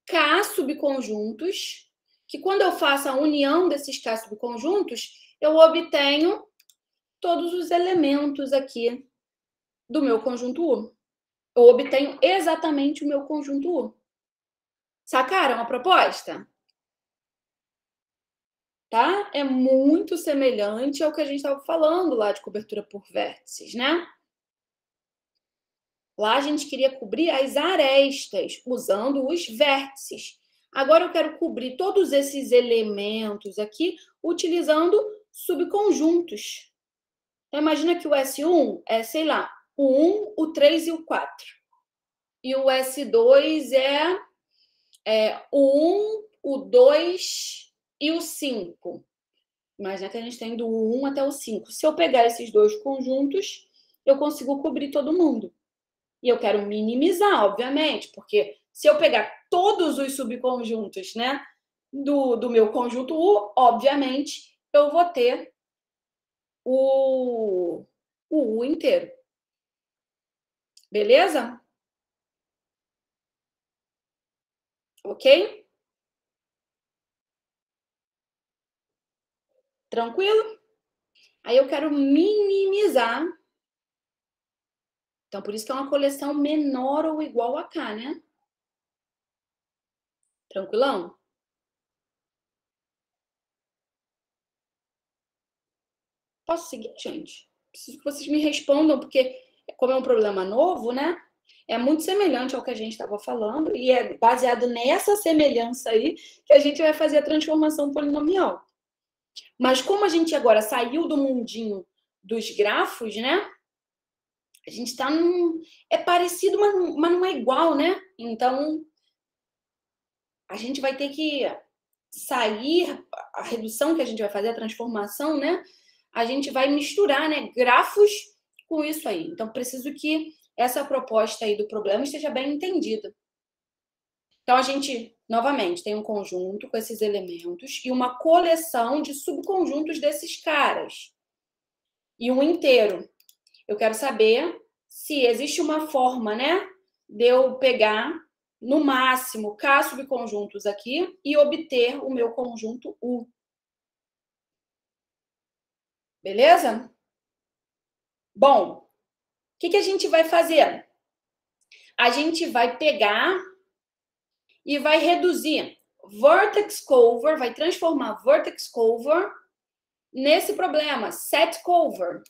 K subconjuntos, que quando eu faço a união desses K subconjuntos, eu obtenho todos os elementos aqui do meu conjunto U. Eu obtenho exatamente o meu conjunto U. Sacaram a proposta? Tá? É muito semelhante ao que a gente estava falando lá de cobertura por vértices, né? Lá a gente queria cobrir as arestas usando os vértices. Agora eu quero cobrir todos esses elementos aqui utilizando subconjuntos. Então, imagina que o S1 é, sei lá, o 1, o 3 e o 4. E o S2 é o 1, o 2 e o 5. Imagina que a gente tem do 1 até o 5. Se eu pegar esses dois conjuntos, eu consigo cobrir todo mundo. E eu quero minimizar, obviamente, porque se eu pegar todos os subconjuntos, né, do meu conjunto U, obviamente, eu vou ter o U inteiro. Beleza? Ok? Tranquilo? Aí eu quero minimizar. Então, por isso que é uma coleção menor ou igual a K, né? Tranquilão? Posso seguir, gente? Preciso que vocês me respondam, porque como é um problema novo, né? É muito semelhante ao que a gente estava falando e é baseado nessa semelhança aí que a gente vai fazer a transformação polinomial. Mas como a gente agora saiu do mundinho dos grafos, né? A gente está num... É parecido, mas não é igual, né? Então, a gente vai ter que sair, a redução que a gente vai fazer, a transformação, né? A gente vai misturar, né, grafos com isso aí. Então, preciso que essa proposta aí do problema esteja bem entendida. Então, a gente, novamente, tem um conjunto com esses elementos e uma coleção de subconjuntos desses caras. E um inteiro. Eu quero saber se existe uma forma, né, de eu pegar, no máximo, K subconjuntos aqui e obter o meu conjunto U. Beleza? Bom, o que a gente vai fazer? A gente vai pegar e vai reduzir vertex cover, vai transformar vertex cover nesse problema, set cover,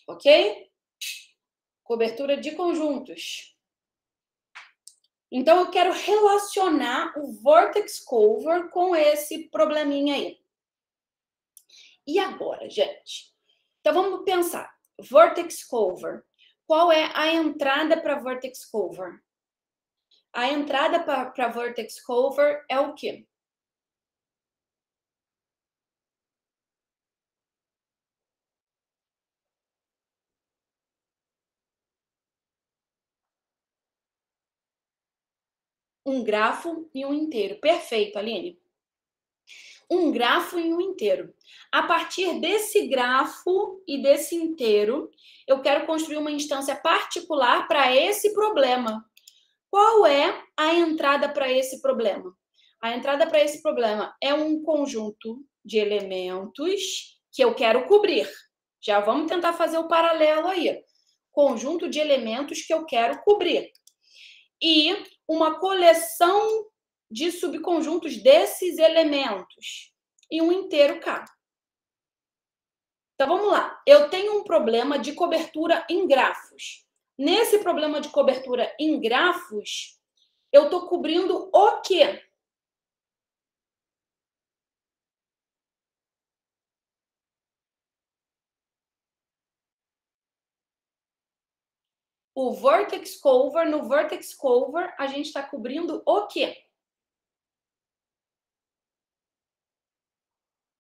ok? Cobertura de conjuntos. Então, eu quero relacionar o vertex cover com esse probleminha aí. E agora, gente? Então, vamos pensar. Vertex cover. Qual é a entrada para vertex cover? A entrada para vertex cover é o quê? Um grafo e um inteiro. Perfeito, Aline. Um grafo e um inteiro. A partir desse grafo e desse inteiro, eu quero construir uma instância particular para esse problema. Qual é a entrada para esse problema? A entrada para esse problema é um conjunto de elementos que eu quero cobrir. Já vamos tentar fazer o paralelo aí. Conjunto de elementos que eu quero cobrir. E uma coleção de subconjuntos desses elementos e um inteiro K. Então, vamos lá. Eu tenho um problema de cobertura em grafos. Nesse problema de cobertura em grafos, eu estou cobrindo o quê? O vertex cover. No vertex cover, a gente está cobrindo o quê?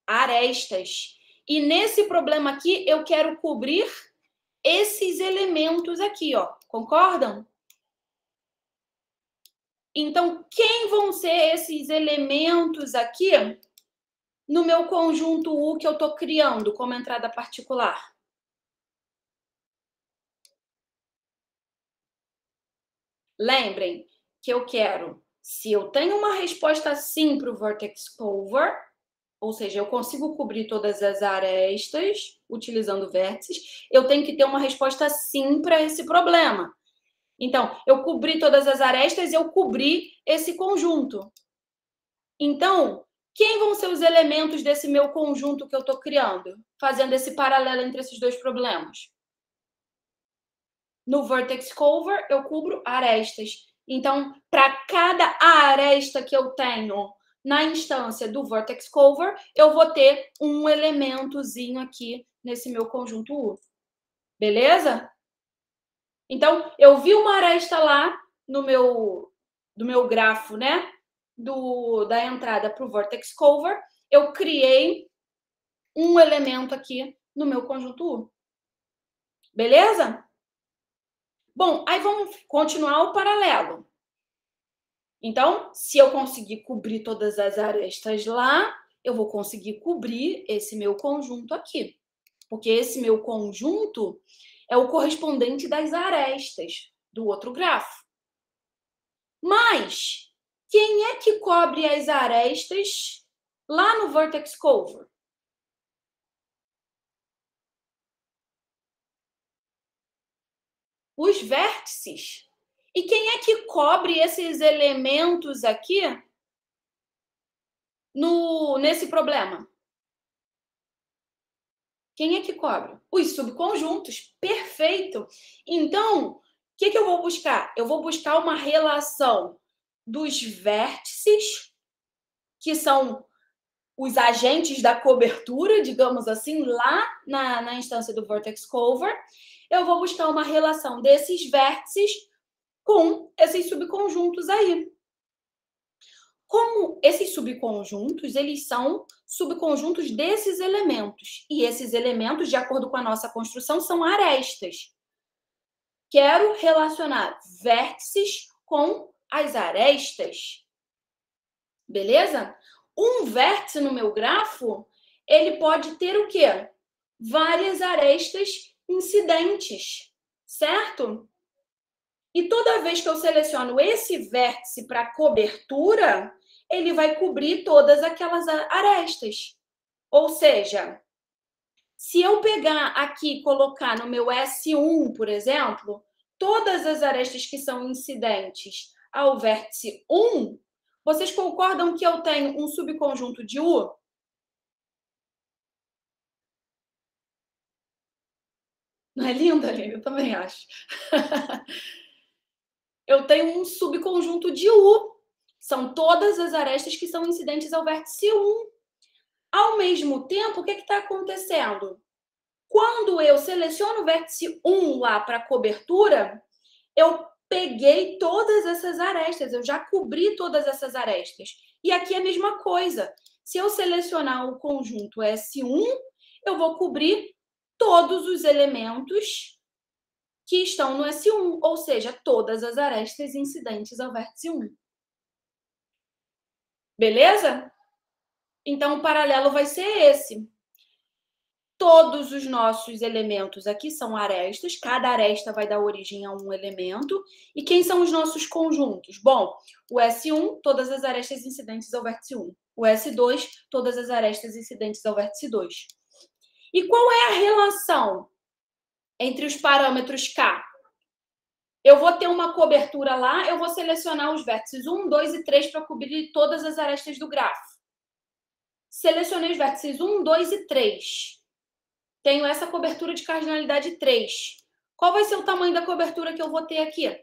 Arestas. E nesse problema aqui, eu quero cobrir esses elementos aqui, ó. Concordam? Então, quem vão ser esses elementos aqui no meu conjunto U que eu estou criando como entrada particular? Lembrem que eu quero, se eu tenho uma resposta sim para o vertex cover, ou seja, eu consigo cobrir todas as arestas utilizando vértices, eu tenho que ter uma resposta sim para esse problema. Então, eu cobri todas as arestas, eu cobri esse conjunto. Então, quem vão ser os elementos desse meu conjunto que eu estou criando? Fazendo esse paralelo entre esses dois problemas. No vertex cover, eu cubro arestas. Então, para cada aresta que eu tenho na instância do vertex cover, eu vou ter um elementozinho aqui nesse meu conjunto U. Beleza? Então, eu vi uma aresta lá no meu grafo, né? Da entrada para o vertex cover, eu criei um elemento aqui no meu conjunto U. Beleza? Bom, aí vamos continuar o paralelo. Então, se eu conseguir cobrir todas as arestas lá, eu vou conseguir cobrir esse meu conjunto aqui. Porque esse meu conjunto é o correspondente das arestas do outro grafo. Mas, quem é que cobre as arestas lá no vertex cover? Os vértices. E quem é que cobre esses elementos aqui nesse problema? Quem é que cobre? Os subconjuntos. Perfeito. Então, o que eu vou buscar? Eu vou buscar uma relação dos vértices, que são os agentes da cobertura, digamos assim, lá na instância do vertex cover. Eu vou buscar uma relação desses vértices com esses subconjuntos aí. Como esses subconjuntos, eles são subconjuntos desses elementos. E esses elementos, de acordo com a nossa construção, são arestas. Quero relacionar vértices com as arestas. Beleza? Um vértice no meu grafo, ele pode ter o quê? Várias arestas incidentes, certo? E toda vez que eu seleciono esse vértice para cobertura, ele vai cobrir todas aquelas arestas. Ou seja, se eu pegar aqui e colocar no meu S1, por exemplo, todas as arestas que são incidentes ao vértice 1, vocês concordam que eu tenho um subconjunto de U? Não é lindo, Aline? Eu também acho. Eu tenho um subconjunto de U. São todas as arestas que são incidentes ao vértice 1. Ao mesmo tempo, o que está acontecendo? Quando eu seleciono o vértice 1 lá para cobertura, eu peguei todas essas arestas, eu já cobri todas essas arestas. E aqui é a mesma coisa. Se eu selecionar o conjunto S1, eu vou cobrir todos os elementos que estão no S1, ou seja, todas as arestas incidentes ao vértice 1. Beleza? Então, o paralelo vai ser esse. Todos os nossos elementos aqui são arestas, cada aresta vai dar origem a um elemento. E quem são os nossos conjuntos? Bom, o S1, todas as arestas incidentes ao vértice 1. O S2, todas as arestas incidentes ao vértice 2. E qual é a relação entre os parâmetros K? Eu vou ter uma cobertura lá, eu vou selecionar os vértices 1, 2 e 3 para cobrir todas as arestas do grafo. Selecionei os vértices 1, 2 e 3. Tenho essa cobertura de cardinalidade 3. Qual vai ser o tamanho da cobertura que eu vou ter aqui?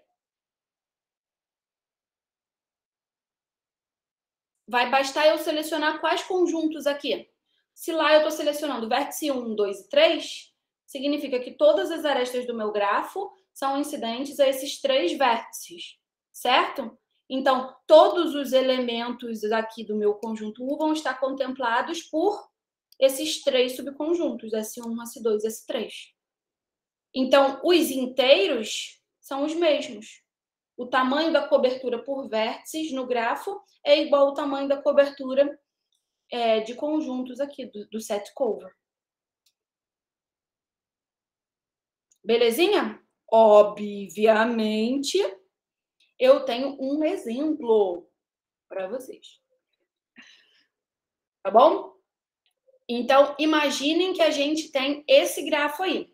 Vai bastar eu selecionar quais conjuntos aqui? Se lá eu estou selecionando vértice 1, 2 e 3, significa que todas as arestas do meu grafo são incidentes a esses 3 vértices, certo? Então, todos os elementos aqui do meu conjunto U vão estar contemplados por esses 3 subconjuntos, S1, S2 e S3. Então, os inteiros são os mesmos. O tamanho da cobertura por vértices no grafo é igual ao tamanho da cobertura de conjuntos aqui do set cover. Belezinha? Obviamente, eu tenho um exemplo para vocês. Tá bom? Então, imaginem que a gente tem esse grafo aí.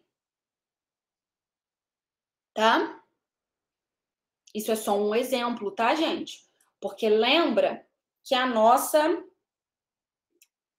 Tá? Isso é só um exemplo, tá, gente? Porque lembra que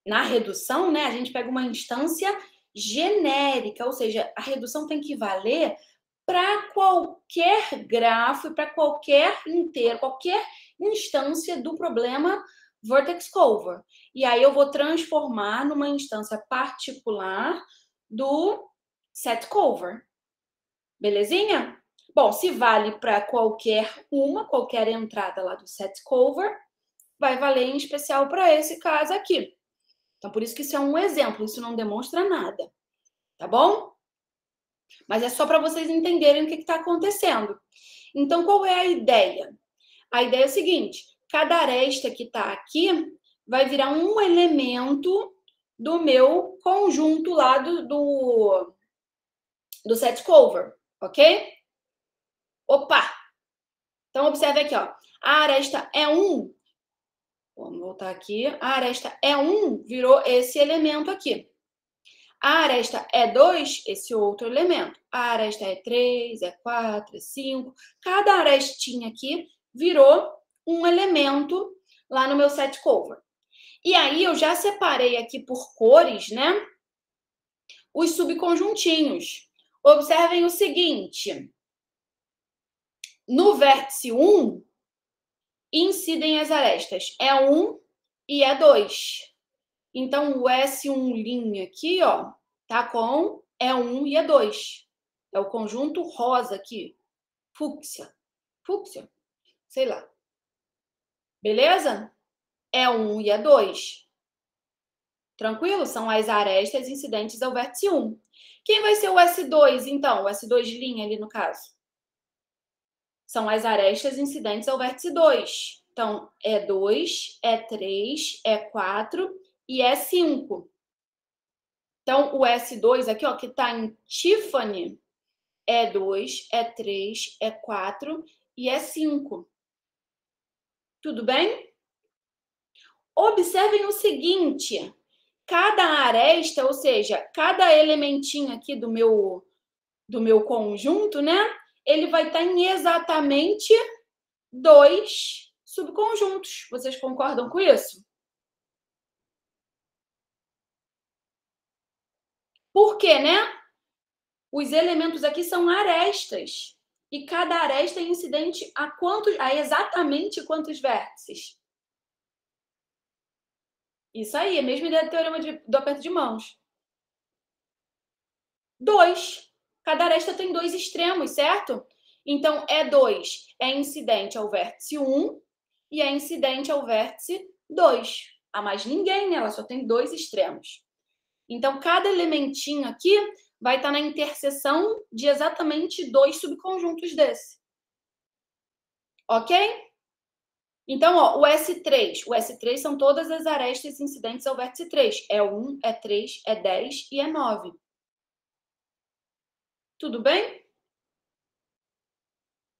na redução, né, a gente pega uma instância genérica, ou seja, a redução tem que valer para qualquer grafo e para qualquer inteiro, qualquer instância do problema vertex cover. E aí eu vou transformar numa instância particular do set cover. Belezinha? Bom, se vale para qualquer entrada lá do set cover, vai valer em especial para esse caso aqui. Então, por isso que isso é um exemplo, isso não demonstra nada, tá bom? Mas é só para vocês entenderem o que está acontecendo. Então, qual é a ideia? A ideia é o seguinte, cada aresta que está aqui vai virar um elemento do meu conjunto lá do set cover, ok? Opa! Então, observe aqui, ó. A aresta E1, vamos voltar aqui. A aresta E1 virou esse elemento aqui. A aresta E2, esse outro elemento. A aresta E3, E4, E5. Cada arestinha aqui virou um elemento lá no meu set cover. E aí, eu já separei aqui por cores, né? Os subconjuntinhos. Observem o seguinte. No vértice 1, incidem as arestas E1 e E2. Então, o S1' aqui, ó, tá com E1 e E2. É o conjunto rosa aqui. Fúcsia, sei lá. Beleza? E1 e E2. Tranquilo? São as arestas incidentes ao vértice 1. Quem vai ser o S2, então? O S2' ali no caso. São as arestas incidentes ao vértice 2. Então, E2, E3, E4 e E5. Então, o S2 aqui, ó, que está em Tiffany, é 2, é 3, é 4 e é 5. Tudo bem? Observem o seguinte, cada aresta, ou seja, cada elementinho aqui do meu conjunto, né? Ele vai estar em exatamente 2 subconjuntos. Vocês concordam com isso? Por quê, né? Os elementos aqui são arestas. E cada aresta é incidente a exatamente quantos vértices? Isso aí, a mesma ideia do teorema do aperto de mãos. 2. Cada aresta tem 2 extremos, certo? Então, E2 é incidente ao vértice 1 e é incidente ao vértice 2. A mais ninguém, né? Ela só tem 2 extremos. Então, cada elementinho aqui vai estar na interseção de exatamente 2 subconjuntos desse. Ok? Então, ó, o S3 são todas as arestas incidentes ao vértice 3. É 1, é 3, é 10 e é 9. Tudo bem?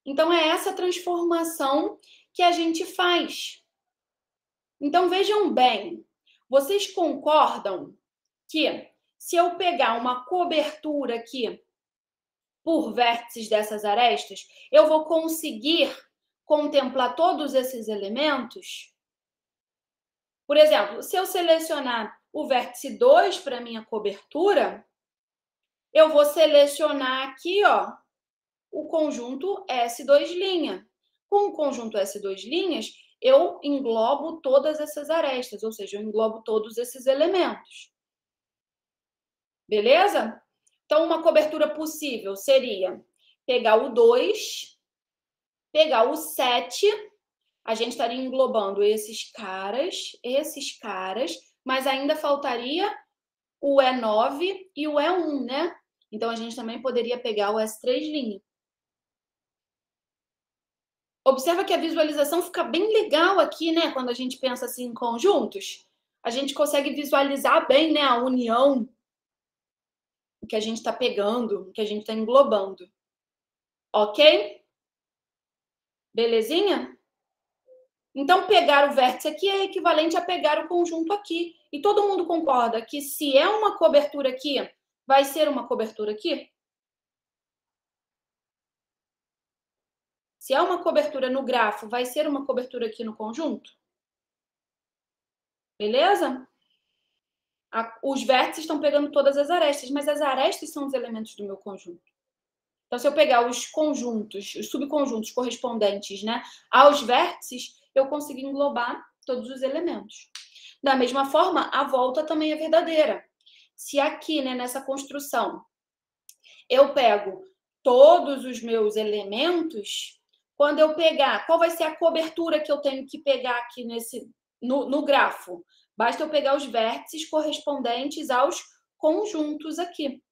Então, é essa transformação que a gente faz. Então, vejam bem, vocês concordam que se eu pegar uma cobertura aqui por vértices dessas arestas, eu vou conseguir contemplar todos esses elementos? Por exemplo, se eu selecionar o vértice 2 para minha cobertura, eu vou selecionar aqui, ó, o conjunto S2'. Com o conjunto S2', eu englobo todas essas arestas, ou seja, eu englobo todos esses elementos. Beleza? Então, uma cobertura possível seria pegar o 2, pegar o 7, a gente estaria englobando esses caras, mas ainda faltaria o E9 e o E1, né? Então, a gente também poderia pegar o S3'. Observa que a visualização fica bem legal aqui, né? Quando a gente pensa assim em conjuntos. A gente consegue visualizar bem, né, a união que a gente está pegando, que a gente está englobando. Ok? Belezinha? Então, pegar o vértice aqui é equivalente a pegar o conjunto aqui. E todo mundo concorda que se é uma cobertura aqui, vai ser uma cobertura aqui? Se é uma cobertura no grafo, vai ser uma cobertura aqui no conjunto? Beleza? Os vértices estão pegando todas as arestas, mas as arestas são os elementos do meu conjunto. Então, se eu pegar os conjuntos, os subconjuntos correspondentes, né, aos vértices, eu consigo englobar todos os elementos. Da mesma forma, a volta também é verdadeira. Se aqui, né, nessa construção, eu pego todos os meus elementos, quando eu pegar, qual vai ser a cobertura que eu tenho que pegar aqui no grafo? Basta eu pegar os vértices correspondentes aos conjuntos aqui.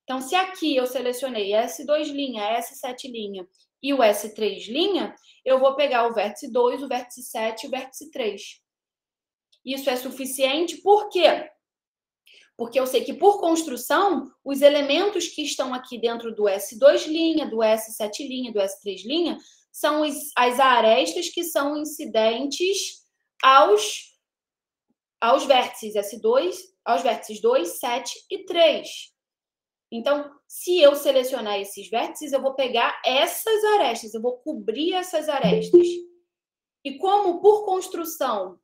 Então, se aqui eu selecionei S2', S7' e o S3', eu vou pegar o vértice 2, o vértice 7 e o vértice 3. Isso é suficiente, por quê? Porque eu sei que, por construção, os elementos que estão aqui dentro do S2', do S7', do S3', são as arestas que são incidentes aos vértices S2, aos vértices 2, 7 e 3. Então, se eu selecionar esses vértices, eu vou pegar essas arestas, eu vou cobrir essas arestas. E como, por construção,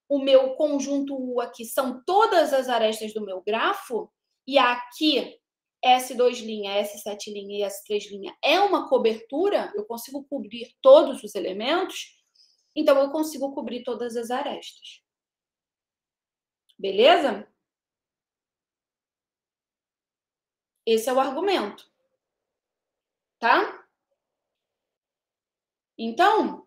o meu conjunto U aqui são todas as arestas do meu grafo, e aqui S2', S7' e S3' é uma cobertura, eu consigo cobrir todos os elementos, então eu consigo cobrir todas as arestas. Beleza? Esse é o argumento. Tá? Então,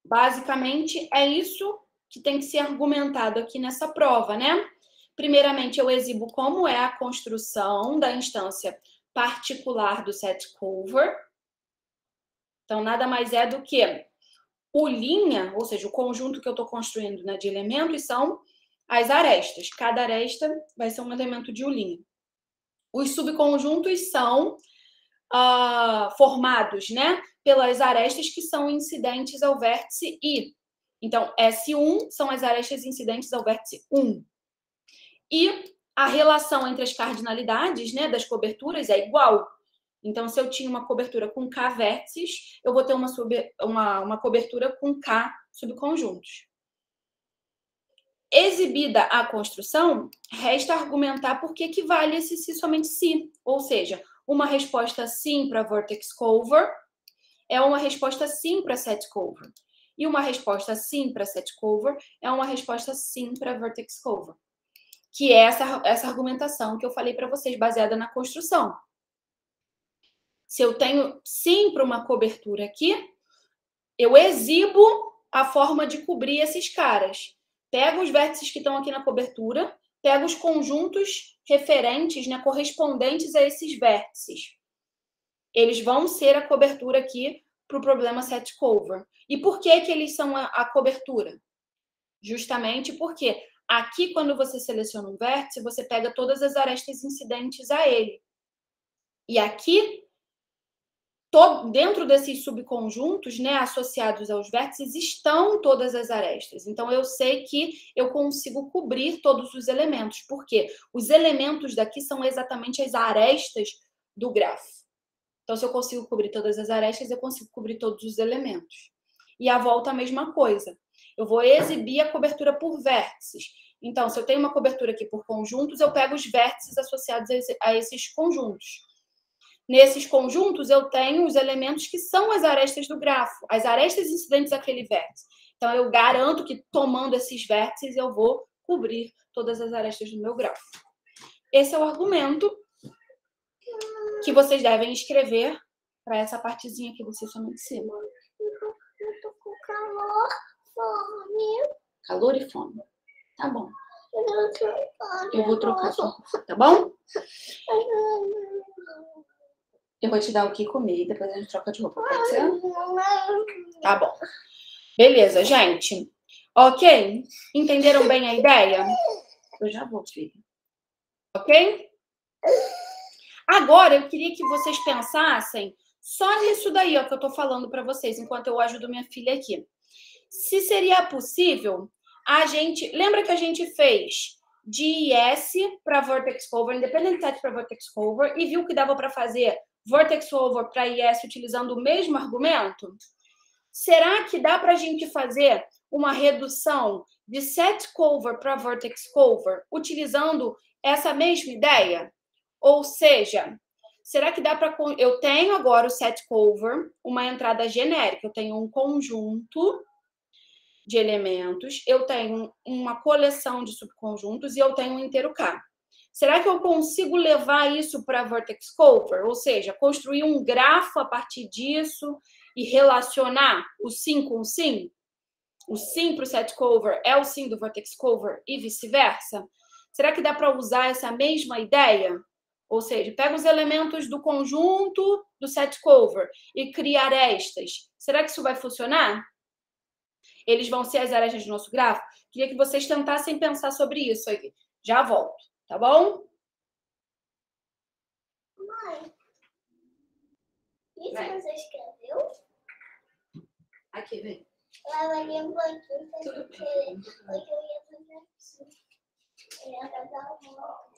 basicamente, é isso que tem que ser argumentado aqui nessa prova, né? Primeiramente, eu exibo como é a construção da instância particular do set cover. Então, nada mais é do que o linha, ou seja, o conjunto que eu estou construindo, né, de elementos são as arestas. Cada aresta vai ser um elemento de U'. Os subconjuntos são formados, né, pelas arestas que são incidentes ao vértice I. Então, S1 são as arestas incidentes ao vértice 1. E a relação entre as cardinalidades, né, das coberturas é igual. Então, se eu tinha uma cobertura com K vértices, eu vou ter uma cobertura com K subconjuntos. Exibida a construção, resta argumentar por que vale esse se somente se. Ou seja, uma resposta sim para vortex cover é uma resposta sim para set cover. E uma resposta sim para set cover é uma resposta sim para vertex cover. Que é essa argumentação que eu falei para vocês, baseada na construção. Se eu tenho sim para uma cobertura aqui, eu exibo a forma de cobrir esses caras. Pego os vértices que estão aqui na cobertura, pego os conjuntos referentes, né, correspondentes a esses vértices. Eles vão ser a cobertura aqui para o problema set cover. E por que eles são a cobertura? Justamente porque aqui, quando você seleciona um vértice, você pega todas as arestas incidentes a ele. E aqui, dentro desses subconjuntos, né, associados aos vértices, estão todas as arestas. Então, eu sei que eu consigo cobrir todos os elementos, porque os elementos daqui são exatamente as arestas do grafo. Então, se eu consigo cobrir todas as arestas, eu consigo cobrir todos os elementos. E a volta a mesma coisa. Eu vou exibir a cobertura por vértices. Então, se eu tenho uma cobertura aqui por conjuntos, eu pego os vértices associados a esses conjuntos. Nesses conjuntos, eu tenho os elementos que são as arestas do grafo, as arestas incidentes àquele vértice. Então, eu garanto que, tomando esses vértices, eu vou cobrir todas as arestas do meu grafo. Esse é o argumento que vocês devem escrever para essa partezinha aqui do somente cima. Eu tô com calor, fome. Calor e fome. Tá bom. Eu vou trocar sua roupa, tá bom? Eu vou te dar o que comer e depois a gente troca de roupa, pode ser? Tá bom. Beleza, gente. Ok? Entenderam bem a ideia? Eu já vou, filha. Ok? Agora, eu queria que vocês pensassem só nisso daí, ó, que eu tô falando para vocês, enquanto eu ajudo minha filha aqui. Se seria possível, a gente... Lembra que a gente fez de IS para Vortex Cover, Independent Set para Vortex Cover, e viu que dava para fazer Vortex Cover para IS utilizando o mesmo argumento? Será que dá para a gente fazer uma redução de Set Cover para Vortex Cover utilizando essa mesma ideia? Ou seja, será que dá para... Eu tenho agora o set cover, uma entrada genérica. Eu tenho um conjunto de elementos, eu tenho uma coleção de subconjuntos e eu tenho um inteiro K. Será que eu consigo levar isso para vertex cover? Ou seja, construir um grafo a partir disso e relacionar o sim com o sim? O sim para o set cover é o sim do vertex cover e vice-versa? Será que dá para usar essa mesma ideia? Ou seja, pega os elementos do conjunto do set cover e cria arestas. Será que isso vai funcionar? Eles vão ser as arestas do nosso grafo? Queria que vocês tentassem pensar sobre isso aqui. Já volto, tá bom? Mãe, isso você escreveu? Aqui, vem. Lavaria um pouquinho, porque hoje eu ia fazer assim. Eu ia dar uma...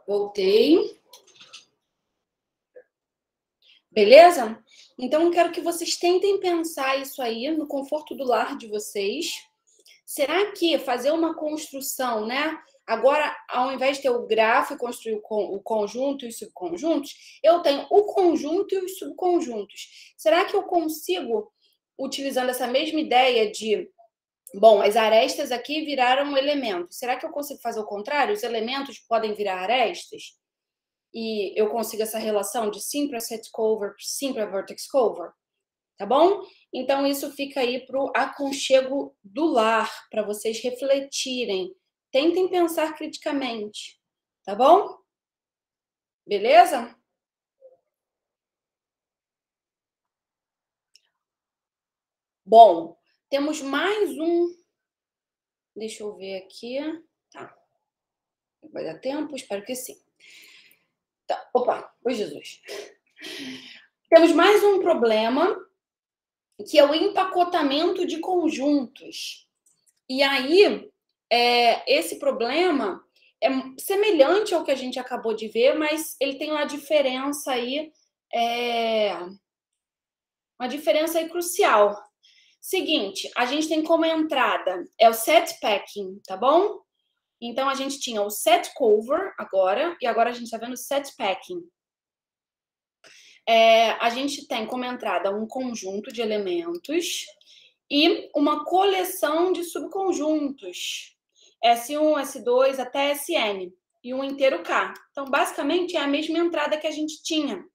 Voltei. Beleza? Então, eu quero que vocês tentem pensar isso aí no conforto do lar de vocês. Será que fazer uma construção, né? Agora, ao invés de ter o grafo e construir o conjunto e os subconjuntos, eu tenho o conjunto e os subconjuntos. Será que eu consigo, utilizando essa mesma ideia de, bom, as arestas aqui viraram elementos. Será que eu consigo fazer o contrário? Os elementos podem virar arestas? E eu consigo essa relação de sim para set cover, sim para vertex cover? Tá bom? Então, isso fica aí para o aconchego do lar, para vocês refletirem. Tentem pensar criticamente, tá bom? Beleza? Bom, temos mais um. Deixa eu ver aqui. Tá. Vai dar tempo? Espero que sim. Tá. Opa, oi Jesus. Temos mais um problema, que é o empacotamento de conjuntos. E aí, esse problema é semelhante ao que a gente acabou de ver, mas ele tem uma diferença aí, crucial. Seguinte, a gente tem como entrada o set packing, tá bom? Então, a gente tinha o set cover agora, e agora a gente está vendo o set packing. A gente tem como entrada um conjunto de elementos e uma coleção de subconjuntos, S1, S2 até Sn, e um inteiro K. Então, basicamente, é a mesma entrada que a gente tinha.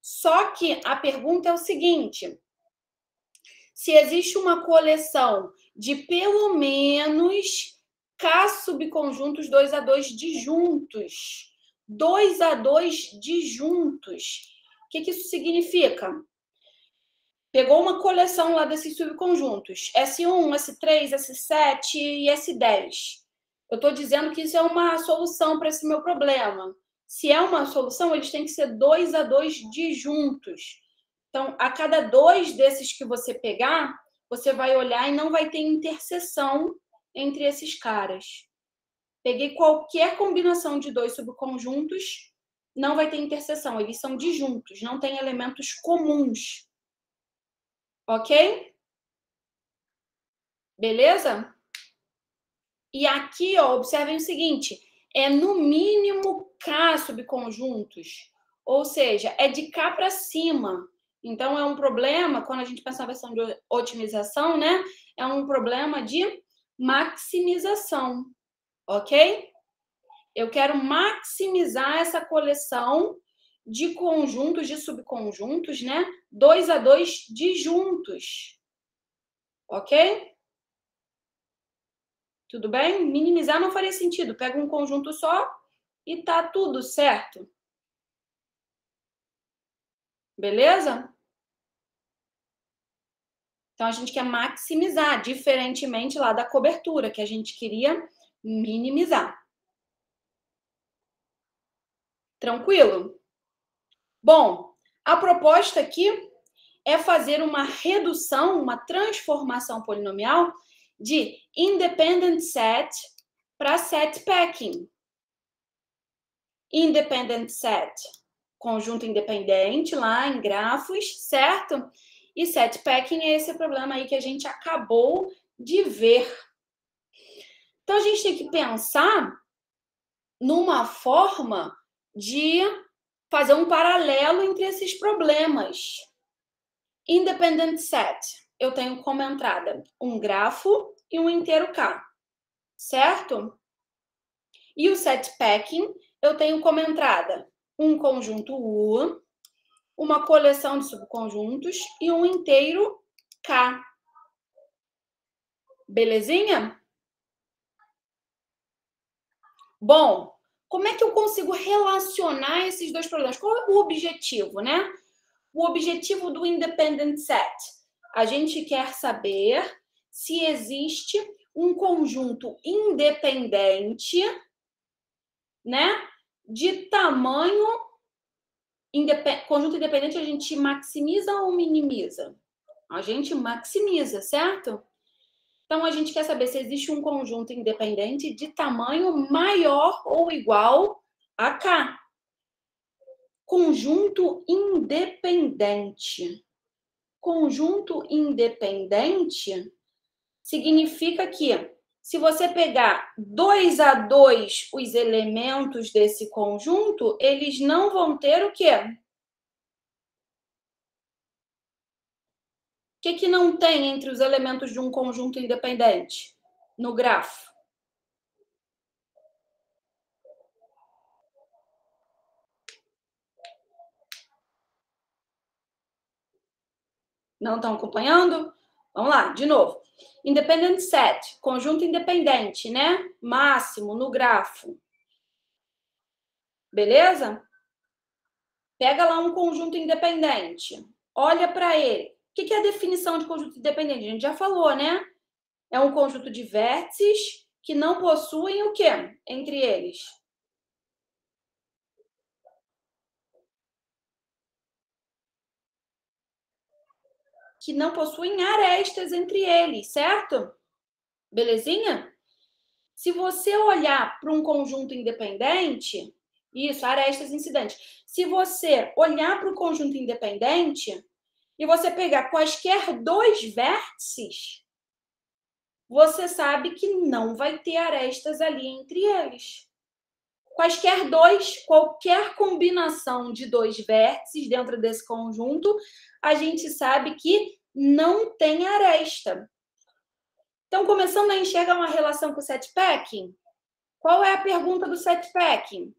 Só que a pergunta é o seguinte: se existe uma coleção de pelo menos K subconjuntos 2A2 disjuntos. 2A2 disjuntos. O que isso significa? Pegou uma coleção lá desses subconjuntos, S1, S3, S7 e S10. Eu estou dizendo que isso é uma solução para esse meu problema. Se é uma solução, eles têm que ser 2A2 disjuntos. Então, a cada 2 desses que você pegar, você vai olhar e não vai ter interseção entre esses caras. Peguei qualquer combinação de 2 subconjuntos, não vai ter interseção. Eles são disjuntos, não tem elementos comuns. Ok? Beleza? E aqui, ó, observem o seguinte: é no mínimo K subconjuntos. Ou seja, é de K para cima. Então, é um problema, quando a gente pensa na versão de otimização, né? É um problema de maximização. Ok? Eu quero maximizar essa coleção de conjuntos, de subconjuntos, né? 2A2 disjuntos. Ok? Tudo bem? Minimizar não faria sentido. Pega um conjunto só e tá tudo certo. Beleza? Então, a gente quer maximizar, diferentemente lá da cobertura, que a gente queria minimizar. Tranquilo? Bom, a proposta aqui é fazer uma redução, uma transformação polinomial de independent set para set packing. Independent set, conjunto independente lá em grafos, certo? E set packing é esse problema aí que a gente acabou de ver. Então, a gente tem que pensar numa forma de fazer um paralelo entre esses problemas. Independent set, eu tenho como entrada um grafo e um inteiro K, certo? E o set packing, eu tenho como entrada um conjunto U, uma coleção de subconjuntos e um inteiro K. Belezinha? Bom, como é que eu consigo relacionar esses dois problemas? Qual é o objetivo, né? O objetivo do independent set. A gente quer saber se existe um conjunto independente, né? De tamanho conjunto independente, a gente maximiza ou minimiza? A gente maximiza, certo? Então, a gente quer saber se existe um conjunto independente de tamanho maior ou igual AK. Conjunto independente. Conjunto independente significa que, se você pegar 2 a 2 os elementos desse conjunto, eles não vão ter o quê? O que não tem entre os elementos de um conjunto independente no grafo? Não estão acompanhando? Vamos lá, de novo. Independent set, conjunto independente, né? Máximo no grafo. Beleza? Pega lá um conjunto independente. Olha para ele. O que é a definição de conjunto independente? A gente já falou, né? É um conjunto de vértices que não possuem o quê entre eles? Que não possuem arestas entre eles, certo? Belezinha? Se você olhar para um conjunto independente, isso, arestas incidentes. Se você olhar para o conjunto independente e você pegar quaisquer dois vértices, você sabe que não vai ter arestas ali entre eles. Quaisquer dois, qualquer combinação de dois vértices dentro desse conjunto, a gente sabe que não tem aresta. Então, começando a enxergar uma relação com o set packing, qual é a pergunta do set packing?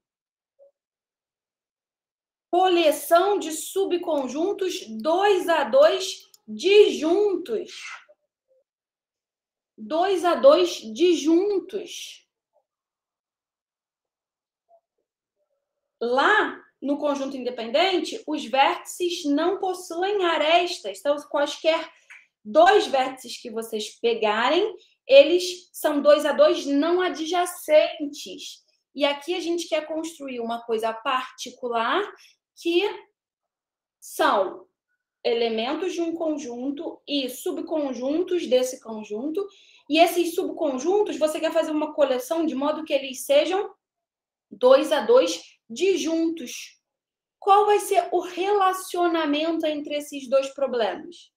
Coleção de subconjuntos 2 a 2 disjuntos. 2 a 2 disjuntos. Lá, no conjunto independente, os vértices não possuem arestas. Então, quaisquer dois vértices que vocês pegarem, eles são 2 a 2 não adjacentes. E aqui a gente quer construir uma coisa particular, que são elementos de um conjunto e subconjuntos desse conjunto. E esses subconjuntos, você quer fazer uma coleção de modo que eles sejam 2 a 2 disjuntos. Qual vai ser o relacionamento entre esses dois problemas?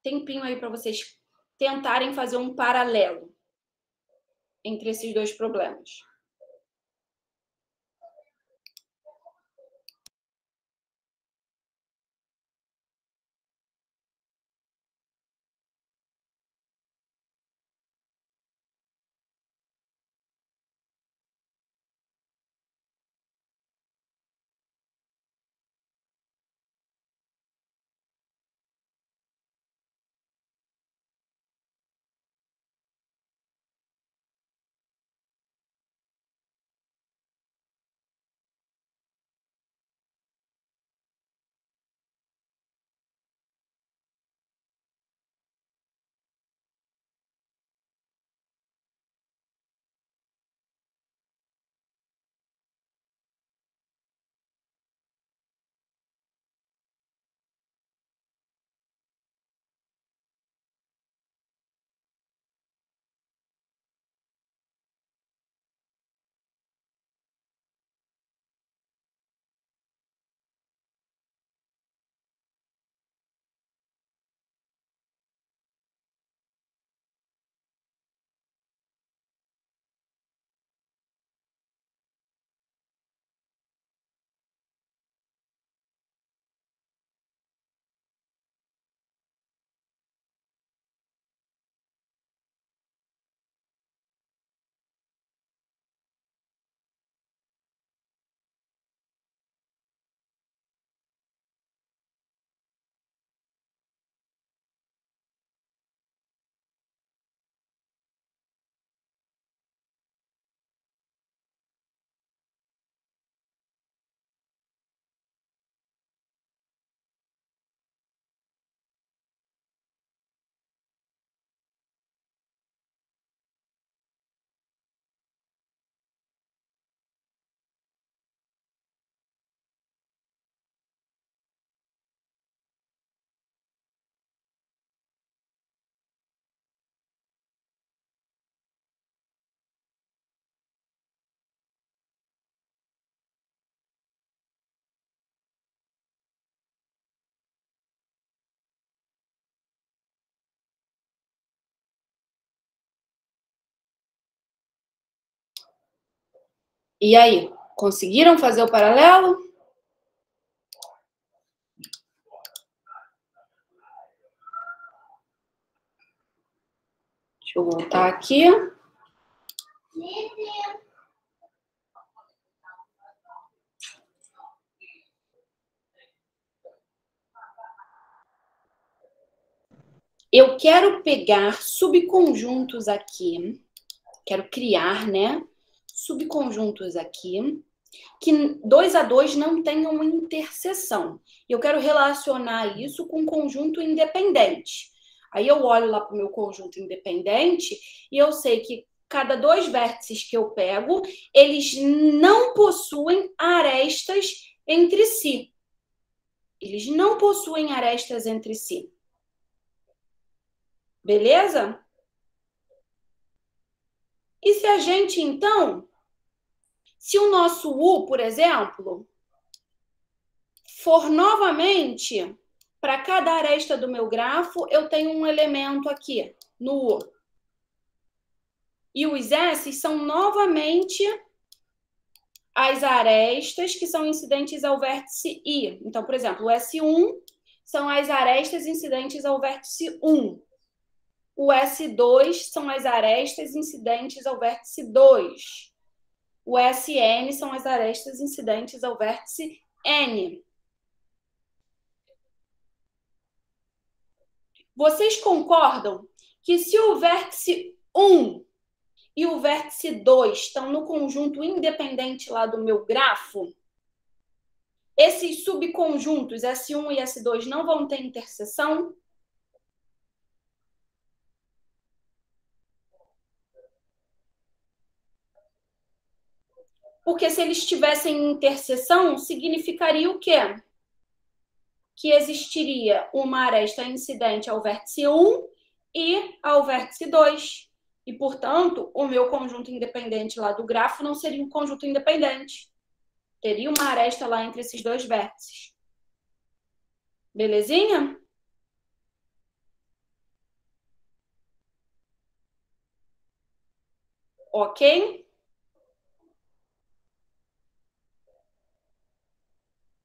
Tempinho aí para vocês tentarem fazer um paralelo entre esses dois problemas. E aí, conseguiram fazer o paralelo? Deixa eu voltar aqui. Eu quero pegar subconjuntos aqui, quero criar, né? Subconjuntos aqui, que 2 a 2 não tenham interseção. Eu quero relacionar isso com um conjunto independente. Aí eu olho lá para o meu conjunto independente e eu sei que cada 2 vértices que eu pego, eles não possuem arestas entre si. Eles não possuem arestas entre si. Beleza? E se a gente, então, se o nosso U, por exemplo, for novamente, para cada aresta do meu grafo, eu tenho um elemento aqui, no U. E os S são novamente as arestas que são incidentes ao vértice I. Então, por exemplo, o S1 são as arestas incidentes ao vértice 1. O S2 são as arestas incidentes ao vértice 2. O SN são as arestas incidentes ao vértice N. Vocês concordam que se o vértice 1 e o vértice 2 estão no conjunto independente lá do meu grafo, esses subconjuntos S1 e S2 não vão ter interseção? Porque se eles tivessem interseção, significaria o quê? Que existiria uma aresta incidente ao vértice 1 e ao vértice 2. E, portanto, o meu conjunto independente lá do grafo não seria um conjunto independente. Teria uma aresta lá entre esses 2 vértices. Belezinha? Ok?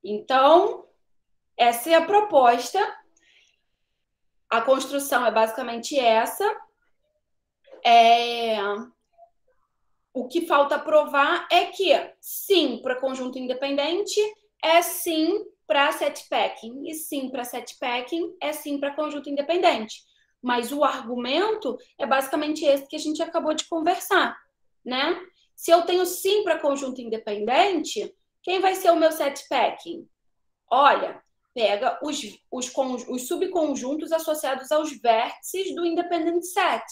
Então, essa é a proposta. A construção é basicamente essa. O que falta provar é que sim para conjunto independente, é sim para set packing. E sim para set packing, é sim para conjunto independente. Mas o argumento é basicamente esse que a gente acabou de conversar, né? Se eu tenho sim para conjunto independente, quem vai ser o meu set packing? Olha, pega os subconjuntos associados aos vértices do independent set.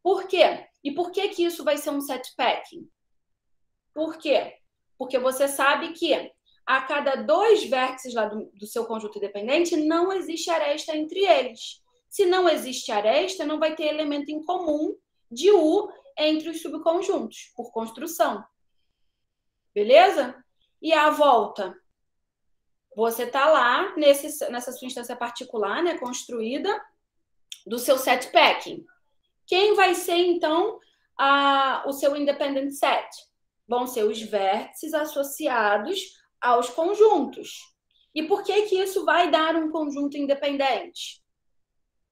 Por quê? E por que que isso vai ser um set packing? Por quê? Porque você sabe que a cada 2 vértices lá do seu conjunto independente não existe aresta entre eles. Se não existe aresta, não vai ter elemento em comum de U entre os subconjuntos, por construção. Beleza? E a volta? Você está lá nessa sua instância particular, né, construída, do seu set packing. Quem vai ser, então, o seu independent set? Vão ser os vértices associados aos conjuntos. E por que que isso vai dar um conjunto independente?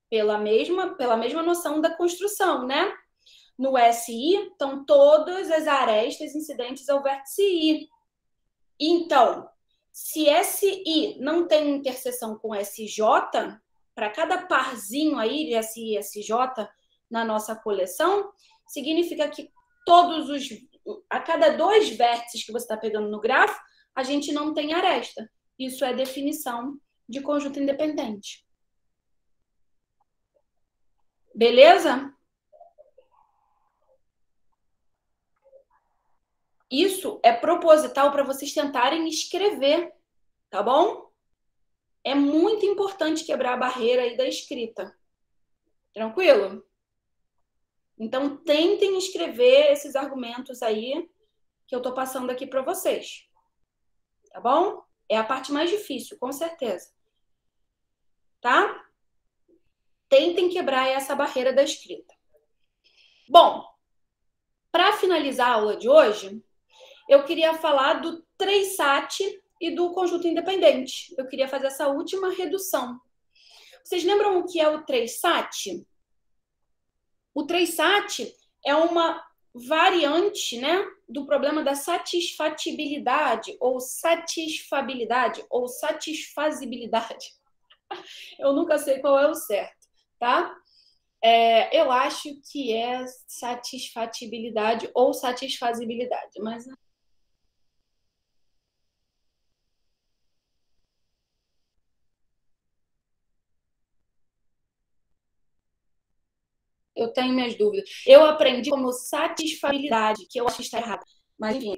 Pela mesma noção da construção, né? No SI estão todas as arestas incidentes ao vértice I. Então, se SI não tem interseção com SJ, para cada parzinho aí de SI e SJ na nossa coleção, significa que a cada 2 vértices que você está pegando no grafo, a gente não tem aresta. Isso é definição de conjunto independente. Beleza? Isso é proposital para vocês tentarem escrever, tá bom? É muito importante quebrar a barreira aí da escrita. Tranquilo? Então, tentem escrever esses argumentos aí que eu tô passando aqui para vocês. Tá bom? É a parte mais difícil, com certeza. Tá? Tentem quebrar essa barreira da escrita. Bom, para finalizar a aula de hoje, eu queria falar do 3-SAT e do conjunto independente. Eu queria fazer essa última redução. Vocês lembram o que é o 3-SAT? O 3-SAT é uma variante, né, do problema da satisfatibilidade, ou satisfabilidade, ou satisfazibilidade. Eu nunca sei qual é o certo, tá? Eu acho que é satisfatibilidade ou satisfazibilidade, mas eu tenho minhas dúvidas. Eu aprendi como satisfabilidade, que eu acho que está errado. Mas, enfim,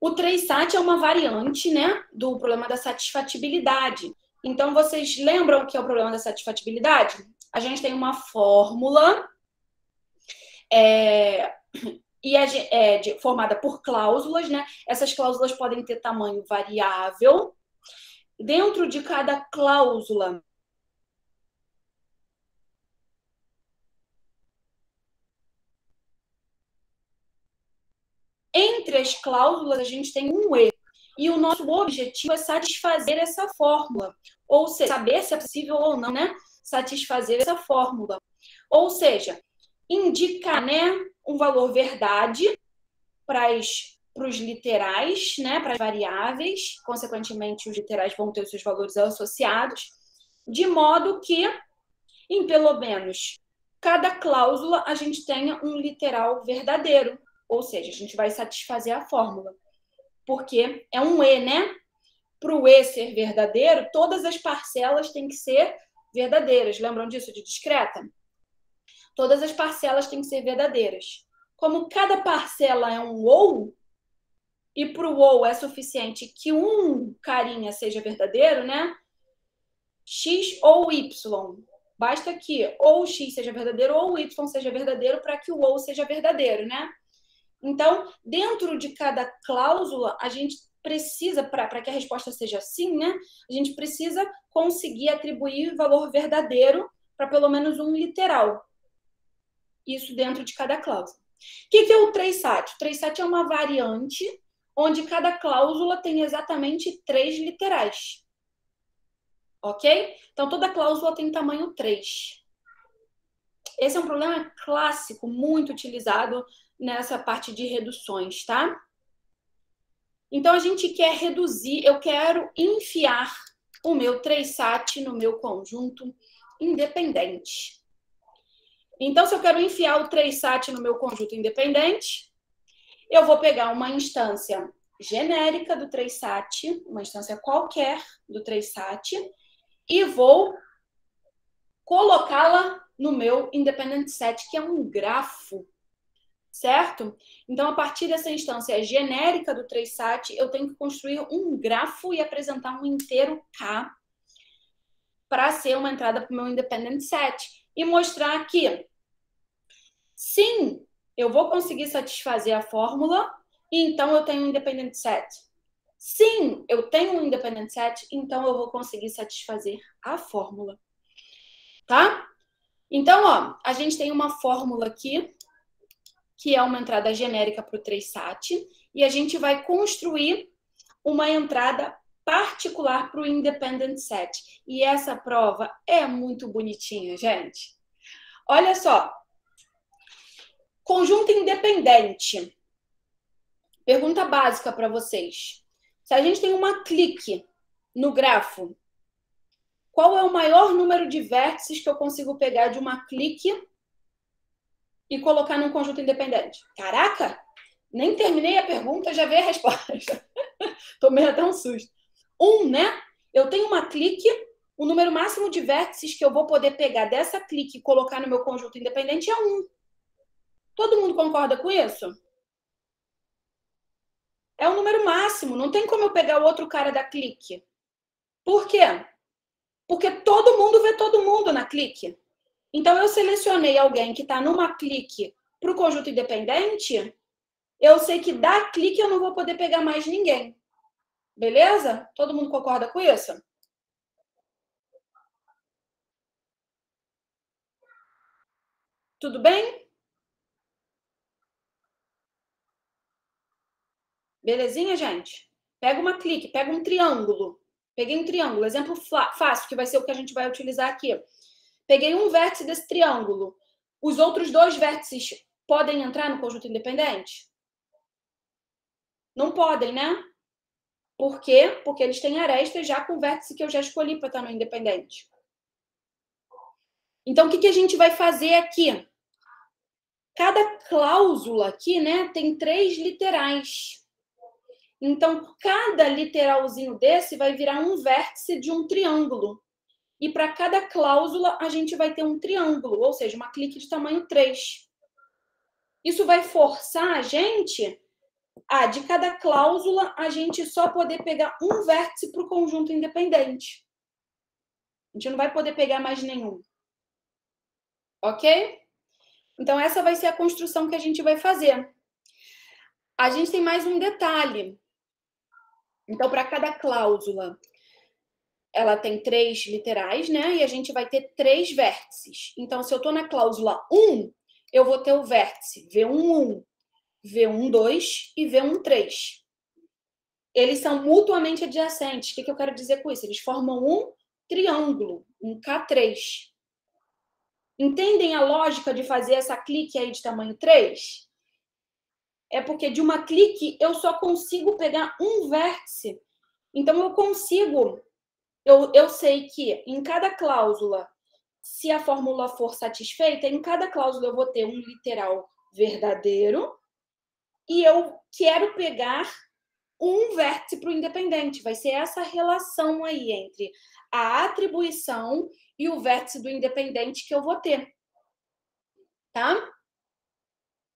o 3-SAT é uma variante, né, do problema da satisfatibilidade. Então, vocês lembram o que é o problema da satisfatibilidade? A gente tem uma fórmula formada por cláusulas, né? Essas cláusulas podem ter tamanho variável. Dentro de cada cláusula, entre as cláusulas, a gente tem um E. E o nosso objetivo é satisfazer essa fórmula. Ou seja, saber se é possível ou não, né? Satisfazer essa fórmula. Ou seja, indicar, né, um valor verdade para os literais, né, para as variáveis. Consequentemente, os literais vão ter os seus valores associados. De modo que, em pelo menos cada cláusula, a gente tenha um literal verdadeiro. Ou seja, a gente vai satisfazer a fórmula. Porque é um E, né? Para o E ser verdadeiro, todas as parcelas têm que ser verdadeiras. Lembram disso de discreta? Todas as parcelas têm que ser verdadeiras. Como cada parcela é um ou, e para o ou é suficiente que um carinha seja verdadeiro, né? X ou Y. Basta que ou X seja verdadeiro ou Y seja verdadeiro para que o ou seja verdadeiro, né? Então, dentro de cada cláusula, a gente precisa, para que a resposta seja sim, né? A gente precisa conseguir atribuir valor verdadeiro para pelo menos um literal. Isso dentro de cada cláusula. O que é o 3-SAT? O 3-SAT é uma variante onde cada cláusula tem exatamente 3 literais. Ok? Então, toda cláusula tem tamanho 3. Esse é um problema clássico, muito utilizado nessa parte de reduções, tá? Então, a gente quer reduzir, eu quero enfiar o meu 3-SAT no meu conjunto independente. Então, se eu quero enfiar o 3-SAT no meu conjunto independente, eu vou pegar uma instância genérica do 3-SAT, uma instância qualquer do 3-SAT, e vou colocá-la no meu independent set, que é um grafo, certo? Então, a partir dessa instância genérica do 3-SAT, eu tenho que construir um grafo e apresentar um inteiro K para ser uma entrada para o meu independent set. E mostrar que, sim, eu vou conseguir satisfazer a fórmula, e então eu tenho um independent set. Sim, eu tenho um independent set, então eu vou conseguir satisfazer a fórmula. Tá? Então, ó, a gente tem uma fórmula aqui, que é uma entrada genérica para o 3-SAT, e a gente vai construir uma entrada particular para o independent set. E essa prova é muito bonitinha, gente. Olha só. Conjunto independente. Pergunta básica para vocês. Se a gente tem uma clique no grafo, qual é o maior número de vértices que eu consigo pegar de uma clique e colocar num conjunto independente? Caraca! Nem terminei a pergunta, já veio a resposta. Tomei até um susto. Né? Eu tenho uma clique, o número máximo de vértices que eu vou poder pegar dessa clique e colocar no meu conjunto independente é 1. Todo mundo concorda com isso? É o número máximo, não tem como eu pegar o outro cara da clique. Por quê? Porque todo mundo vê todo mundo na clique. Então, eu selecionei alguém que está numa clique para o conjunto independente, eu sei que da clique eu não vou poder pegar mais ninguém. Beleza? Todo mundo concorda com isso? Tudo bem? Belezinha, gente? Pega uma clique, pega um triângulo. Peguei um triângulo, exemplo fácil, que vai ser o que a gente vai utilizar aqui. Peguei um vértice desse triângulo. Os outros dois vértices podem entrar no conjunto independente? Não podem, né? Por quê? Porque eles têm arestas já com o vértice que eu já escolhi para estar no independente. Então, o que a gente vai fazer aqui? Cada cláusula aqui, né, tem 3 literais. Então, cada literalzinho desse vai virar um vértice de um triângulo. E para cada cláusula, a gente vai ter um triângulo, ou seja, uma clique de tamanho 3. Isso vai forçar a gente de cada cláusula, a gente só poder pegar um vértice para o conjunto independente. A gente não vai poder pegar mais nenhum. Ok? Então, essa vai ser a construção que a gente vai fazer. A gente tem mais um detalhe. Então, para cada cláusula, ela tem 3 literais, né? E a gente vai ter 3 vértices. Então, se eu estou na cláusula 1, eu vou ter o vértice V11, V12 e V13. Eles são mutuamente adjacentes. O que eu quero dizer com isso? Eles formam um triângulo, um K3. Entendem a lógica de fazer essa clique aí de tamanho 3? É porque de uma clique eu só consigo pegar um vértice. Então, eu consigo... Eu sei que em cada cláusula, se a fórmula for satisfeita, em cada cláusula eu vou ter um literal verdadeiro e eu quero pegar um vértice para o independente. Vai ser essa relação aí entre a atribuição e o vértice do independente que eu vou ter. Tá?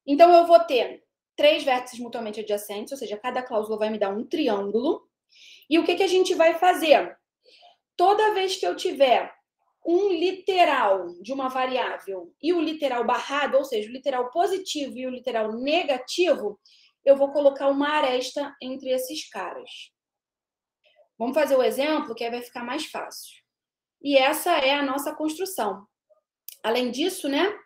Então, eu vou ter 3 vértices mutuamente adjacentes, ou seja, cada cláusula vai me dar um triângulo. E o que a gente vai fazer? Toda vez que eu tiver um literal de uma variável e o literal barrado, ou seja, o literal positivo e o literal negativo, eu vou colocar uma aresta entre esses caras. Vamos fazer o exemplo, que aí vai ficar mais fácil. E essa é a nossa construção. Além disso, né?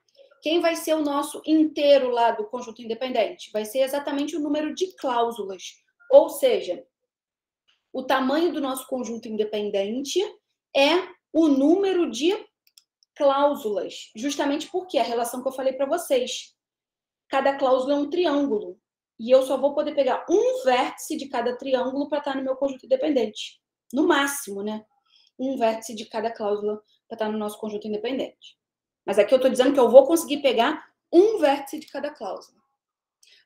Quem vai ser o nosso inteiro lá do conjunto independente? Vai ser exatamente o número de cláusulas. Ou seja, o tamanho do nosso conjunto independente é o número de cláusulas. Justamente porque a relação que eu falei para vocês. Cada cláusula é um triângulo. E eu só vou poder pegar um vértice de cada triângulo para estar no meu conjunto independente. No máximo, né? Um vértice de cada cláusula para estar no nosso conjunto independente. Mas aqui eu estou dizendo que eu vou conseguir pegar um vértice de cada cláusula.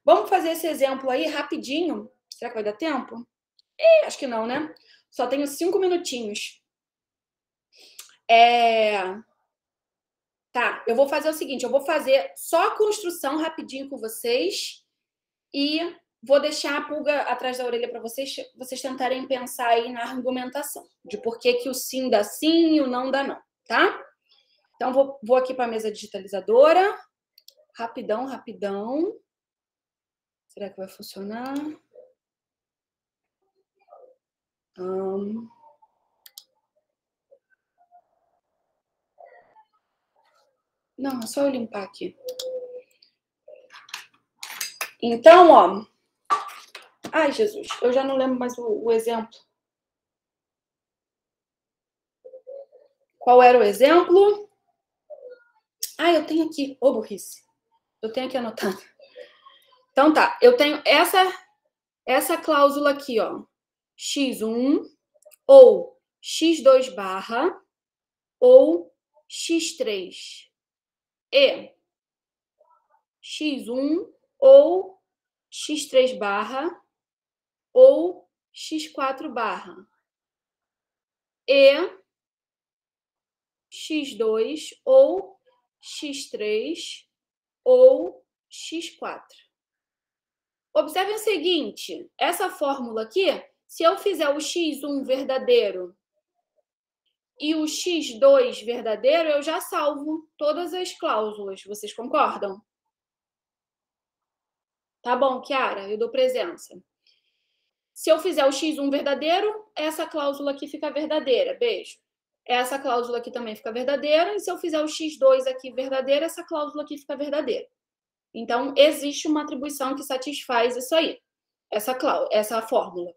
Vamos fazer esse exemplo aí rapidinho. Será que vai dar tempo? Acho que não, né? Só tenho 5 minutinhos. Tá, eu vou fazer o seguinte, eu vou fazer só a construção rapidinho com vocês e vou deixar a pulga atrás da orelha para vocês tentarem pensar aí na argumentação de por que o sim dá sim e o não dá não, tá? Então, vou aqui para a mesa digitalizadora. Rapidão, rapidão. Será que vai funcionar? Não, é só eu limpar aqui. Então, ó. Ai, Jesus, eu já não lembro mais o exemplo. Qual era o exemplo? Eu tenho aqui. Ô, burrice. Eu tenho aqui anotado. Então, tá. Eu tenho essa cláusula aqui, ó. X1 ou X2 barra ou X3. E X1 ou X3 barra ou X4 barra. E X2 ou X3 ou X4. Observe o seguinte, essa fórmula aqui, se eu fizer o X1 verdadeiro e o X2 verdadeiro, eu já salvo todas as cláusulas. Vocês concordam? Tá bom, Kiara, eu dou presença. Se eu fizer o X1 verdadeiro, essa cláusula aqui fica verdadeira. Beijo. Essa cláusula aqui também fica verdadeira. E se eu fizer o X2 aqui verdadeira, essa cláusula aqui fica verdadeira. Então, existe uma atribuição que satisfaz isso aí. essa fórmula.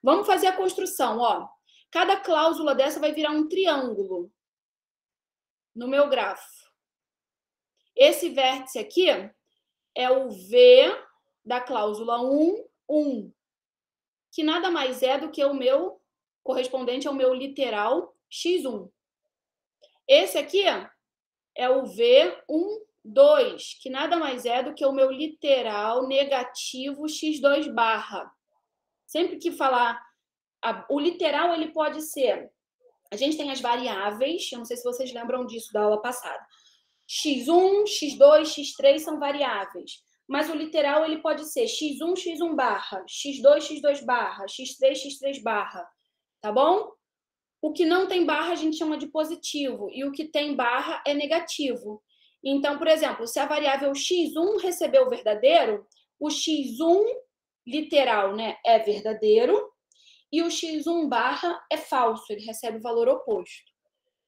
Vamos fazer a construção, ó. Cada cláusula dessa vai virar um triângulo no meu grafo. Esse vértice aqui é o V da cláusula 1, 1, que nada mais é do que o meu correspondente ao meu literal x1. Esse aqui é o V1, 2, que nada mais é do que o meu literal negativo x2 barra. Sempre que falar... O literal, ele pode ser... A gente tem as variáveis, eu não sei se vocês lembram disso da aula passada. x1, x2, x3 são variáveis. Mas o literal, ele pode ser x1, x1 barra, x2, x2 barra, x3, x3 barra. Tá bom? O que não tem barra, a gente chama de positivo. E o que tem barra é negativo. Então, por exemplo, se a variável x1 receber o verdadeiro, o x1 literal, né, é verdadeiro. E o x1 barra é falso, ele recebe o valor oposto.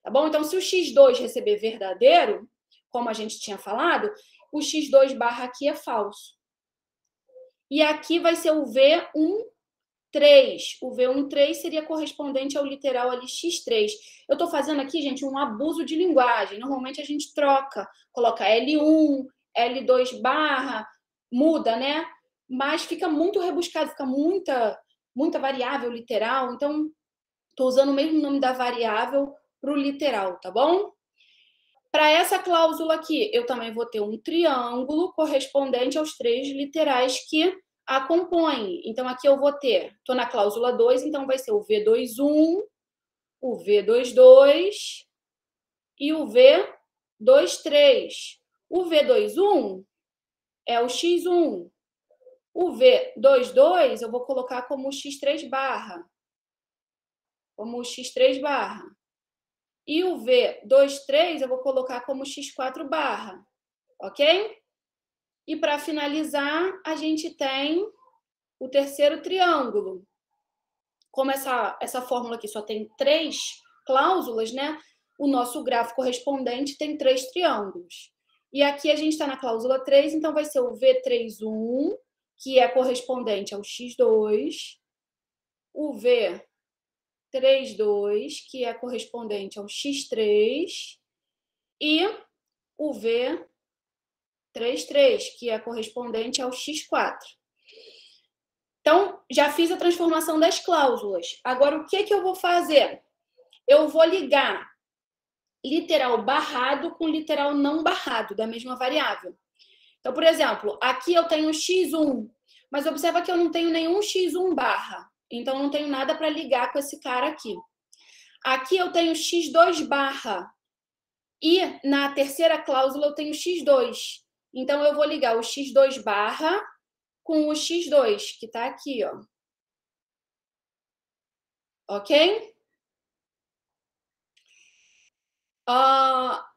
Tá bom? Então, se o x2 receber verdadeiro, como a gente tinha falado, o x2 barra aqui é falso. E aqui vai ser o V1, 3. O V1, 3 seria correspondente ao literal ali x3. Eu estou fazendo aqui, gente, um abuso de linguagem. Normalmente a gente troca, coloca L1, L2 barra, muda, né? Mas fica muito rebuscado, fica muita variável literal. Então, estou usando o mesmo nome da variável para o literal, tá bom? Para essa cláusula aqui, eu também vou ter um triângulo correspondente aos 3 literais que a compõem. Então, aqui eu vou ter, estou na cláusula 2, então vai ser o V21, o V22 e o V23. O V21 é o x1. O V22 eu vou colocar como x3 barra. Como x3 barra. E o V23 eu vou colocar como x4 barra, ok? E para finalizar, a gente tem o terceiro triângulo. Como essa fórmula aqui só tem 3 cláusulas, né? O nosso grafo correspondente tem 3 triângulos. E aqui a gente está na cláusula 3, então vai ser o V31, que é correspondente ao x2, o V32, que é correspondente ao x3, e o V33, que é correspondente ao x4. Então, já fiz a transformação das cláusulas. Agora, o que eu vou fazer? Eu vou ligar literal barrado com literal não barrado, da mesma variável. Então, por exemplo, aqui eu tenho x1, mas observa que eu não tenho nenhum x1 barra. Então, não tenho nada para ligar com esse cara aqui. Aqui eu tenho x2 barra. E na terceira cláusula eu tenho x2. Então, eu vou ligar o x2 barra com o x2, que está aqui, ó. Ok?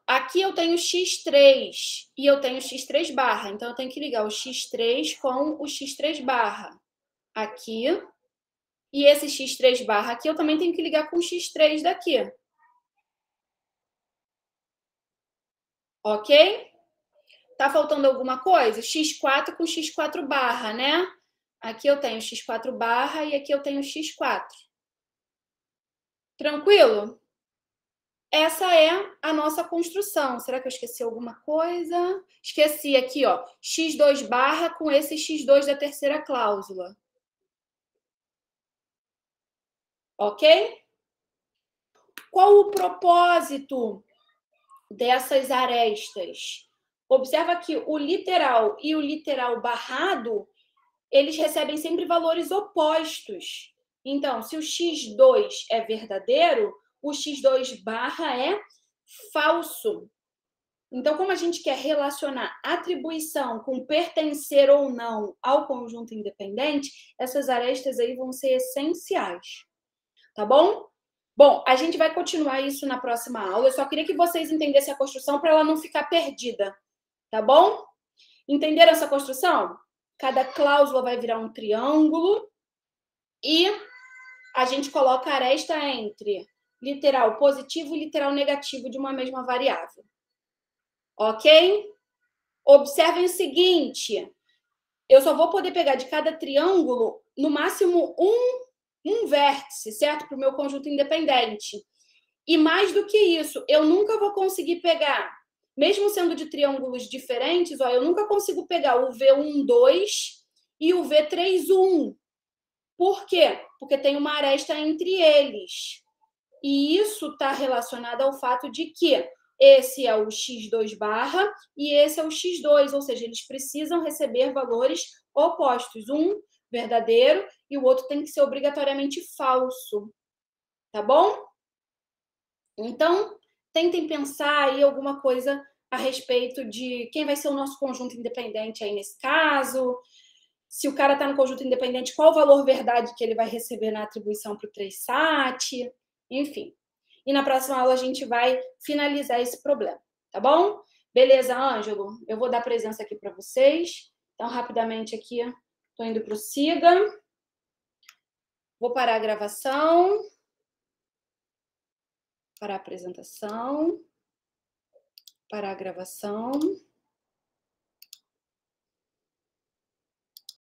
Aqui eu tenho x3 e eu tenho x3 barra. Então, eu tenho que ligar o x3 com o x3 barra aqui. E esse x3 barra aqui eu também tenho que ligar com o x3 daqui. Ok? Tá faltando alguma coisa? x4 com x4 barra, né? Aqui eu tenho x4 barra e aqui eu tenho x4. Tranquilo? Essa é a nossa construção. Será que eu esqueci alguma coisa? Esqueci aqui, ó. x2 barra com esse x2 da terceira cláusula. Ok? Qual o propósito dessas arestas? Observa que o literal e o literal barrado, eles recebem sempre valores opostos. Então, se o x2 é verdadeiro, o x2 barra é falso. Então, como a gente quer relacionar atribuição com pertencer ou não ao conjunto independente, essas arestas aí vão ser essenciais. Tá bom? Bom, a gente vai continuar isso na próxima aula. Eu só queria que vocês entendessem a construção para ela não ficar perdida. Tá bom? Entenderam essa construção? Cada cláusula vai virar um triângulo e a gente coloca a aresta entre literal positivo e literal negativo de uma mesma variável. Ok? Observem o seguinte. eu só vou poder pegar de cada triângulo, no máximo, um vértice, certo? Para o meu conjunto independente. E mais do que isso, eu nunca vou conseguir pegar, mesmo sendo de triângulos diferentes, ó, eu nunca consigo pegar o V1, 2 e o V3, 1. Por quê? Porque tem uma aresta entre eles. E isso está relacionado ao fato de que esse é o x2 barra e esse é o x2, ou seja, eles precisam receber valores opostos. Um verdadeiro e o outro tem que ser obrigatoriamente falso. Tá bom? Então, tentem pensar aí alguma coisa a respeito de quem vai ser o nosso conjunto independente aí nesse caso. Se o cara está no conjunto independente, qual o valor verdade que ele vai receber na atribuição para o 3SAT, enfim. E na próxima aula a gente vai finalizar esse problema, tá bom? Beleza, Ângelo? Eu vou dar presença aqui para vocês. Então, rapidamente aqui, estou indo para o Siga. Vou parar a gravação. Parar a apresentação. Parar a gravação.